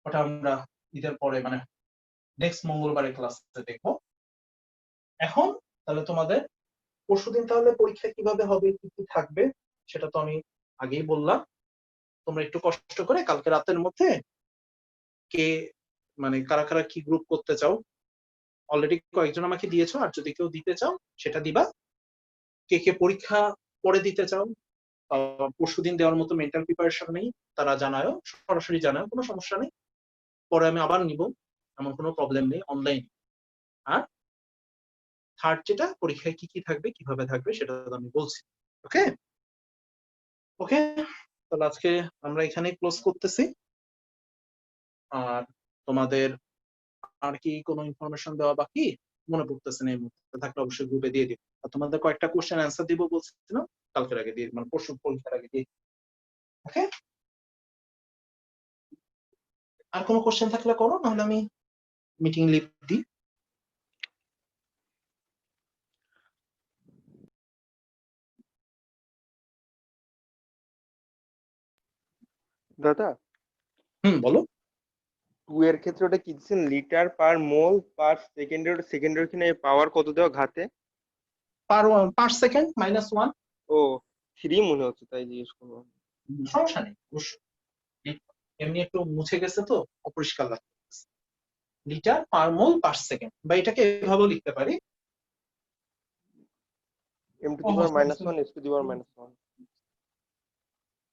ওটা আমরা ঈদের পরে মানে নেক্সট মঙ্গলবারের ক্লাসে দেখবো। এখন তাহলে তোমাদের পরশুদিন তাহলে পরীক্ষা কিভাবে হবে, কি কি থাকবে সেটা তো আমি আগেই বললাম। তোমরা একটু কষ্ট করে কালকে রাতের মধ্যে কে মানে কারা কারা কি গ্রুপ করতে চাও, অলরেডি কয়েকজন আমাকে দিয়েছো, আর যদি কেউ দিতে চাও সেটা দিবা। কে কে পরীক্ষা পরে দিতে চাও, পরশুদিন দেওয়ার মতো মেন্টাল প্রিপারেশন নেই, তারা জানায়ও, সরাসরি জানায়, কোনো সমস্যা নেই, পরে আমি আবার নিব, এমন কোনো প্রবলেম নেই, অনলাইন। আর থার্ড যেটা পরীক্ষায় কি কি থাকবে কিভাবে থাকবে সেটা আমি বলছি। ওকে ওকে, তাহলে আজকে আমরা এখানে ক্লোজ করতেছি। আর তোমাদের আর কি কোনো ইনফরমেশন দেওয়া বাকি মনে পড়তেছে না এই মুহূর্তে, থাকলে অবশ্যই গ্রুপে দিয়ে দিব। আর তোমাদের কয়েকটা কোশ্চেন অ্যান্সার দিব বলছিলাম, কালকের আগে দিয়ে মানে পরশু পরীক্ষার আগে দিয়ে। ওকে, আর কোনো কোশ্চেন থাকলে করো, নাহলে আমি মিটিং লিভ দিই।
দাদা
বলো।
2 এর ক্ষেত্রে ওটা কি দিচ্ছেন, লিটার পার মোল পার সেকেন্ডের, সেকেন্ডের কিনা পাওয়ার কত দেওয়া ঘাতে?
Per second -1।
ও 3 মনে হচ্ছে, তাই জিজ্ঞেস করলাম।
সমস্যা নেই, এমনি একটু মুছে গেছে তো অপরিষ্কার লাগছে। লিটার পার মোল পার সেকেন্ড, বা এটাকে এভাবেও লিখতে পারি
m to the power -1 s to the power -1।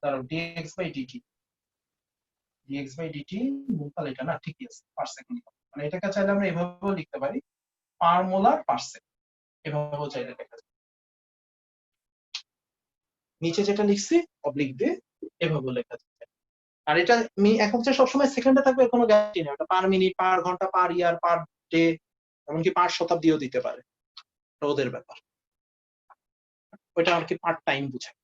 তার dx বাই dt মোল এটা না, ঠিকই আছে, পার সেকেন্ড। মানে এটাকে চাইলে আমরা এভাবেও লিখতে পারি পার মোলার পার সেকেন্ড, এভাবেও চাইলে লেখা যায়। নিচে যেটা লিখছি অবলিক দিয়ে এভাবেও লেখা যায়। আর এটা এখন যে সবসময় সেকেন্ডে থাকবে কোনো গ্যারান্টি নেই, ওটা পার মিনিট, পার ঘন্টা, পার ইয়ার, পার ডে, এমনকি পার শতাব্দীও দিতে পারে, ওদের ব্যাপার। ওইটা আর কি পার টাইম বুঝায়।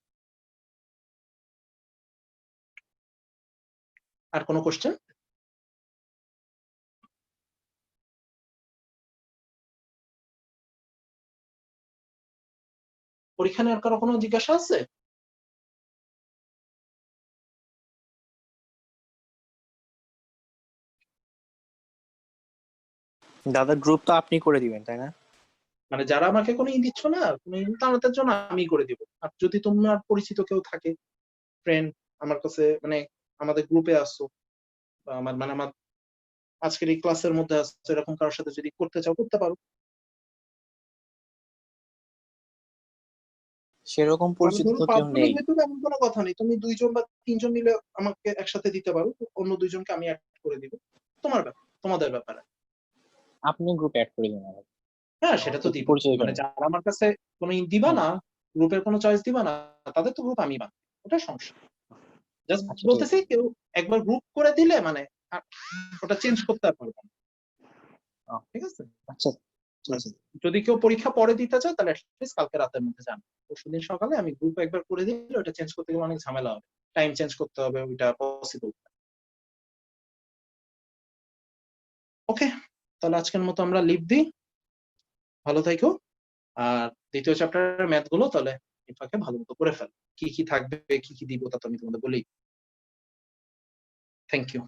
আর কোনো কোশ্চেন? পরীক্ষা নেওয়ার কারো কোনো জিজ্ঞাসা আছে?
দাদা গ্রুপ তো আপনি করে দিবেন তাই না?
মানে যারা আমাকে কোনো দিচ্ছ না, তাদের জন্য আমি করে দিব। আর যদি তোমার পরিচিত কেউ থাকে, ফ্রেন্ড আমার কাছে মানে আমাদের গ্রুপে আসছো, বা আমার মানে আমার আজকের এই ক্লাসের মধ্যে আসছো, এরকম কারোর সাথে যদি করতে চাও করতে পারো।
সেরকম পরিচিত তো কেউ নেই।
এমন কোনো কথা নেই, তুমি 2 জন বা 3 জন মিলে আমাকে একসাথে দিতে পারো, অন্য 2 জনকে আমি অ্যাড করে দিব, তোমার ব্যাপার, তোমাদের ব্যাপারে।
আপনি গ্রুপে অ্যাড করে দিন আমাকে।
হ্যাঁ সেটা তো দিব, মানে যারা আমার কাছে কোনো দিবা না, গ্রুপের কোনো চয়েস দিবা না, তাদের তো গ্রুপ আমি বানাবো, ওটা সমস্যা। জাস্ট বলতেছি কেউ একবার গ্রুপ করে দিলে মানে ওটা চেঞ্জ করতে পারবে না, ঠিক আছে?
আচ্ছা,
যদি কেউ পরীক্ষা পরে দিতে চায় তাহলে অ্যাটলিস্ট কালকে রাতের মধ্যে জানাবে। পরশুদিন সকালে আমি গ্রুপ একবার করে দিলে ওটা চেঞ্জ করতে গেলে অনেক ঝামেলা হবে, টাইম চেঞ্জ করতে হবে, ওইটা পসিবল। ওকে, তাহলে আজকের মতো আমরা লিভ দিই, ভালো থাকো। আর দ্বিতীয় চ্যাপ্টারের ম্যাথ গুলো তাহলে ইফাকে ভালো মতো করে ফেল, কি কি থাকবে কি কি দিব তা তো আমি তোমাদের বলি। Thank you.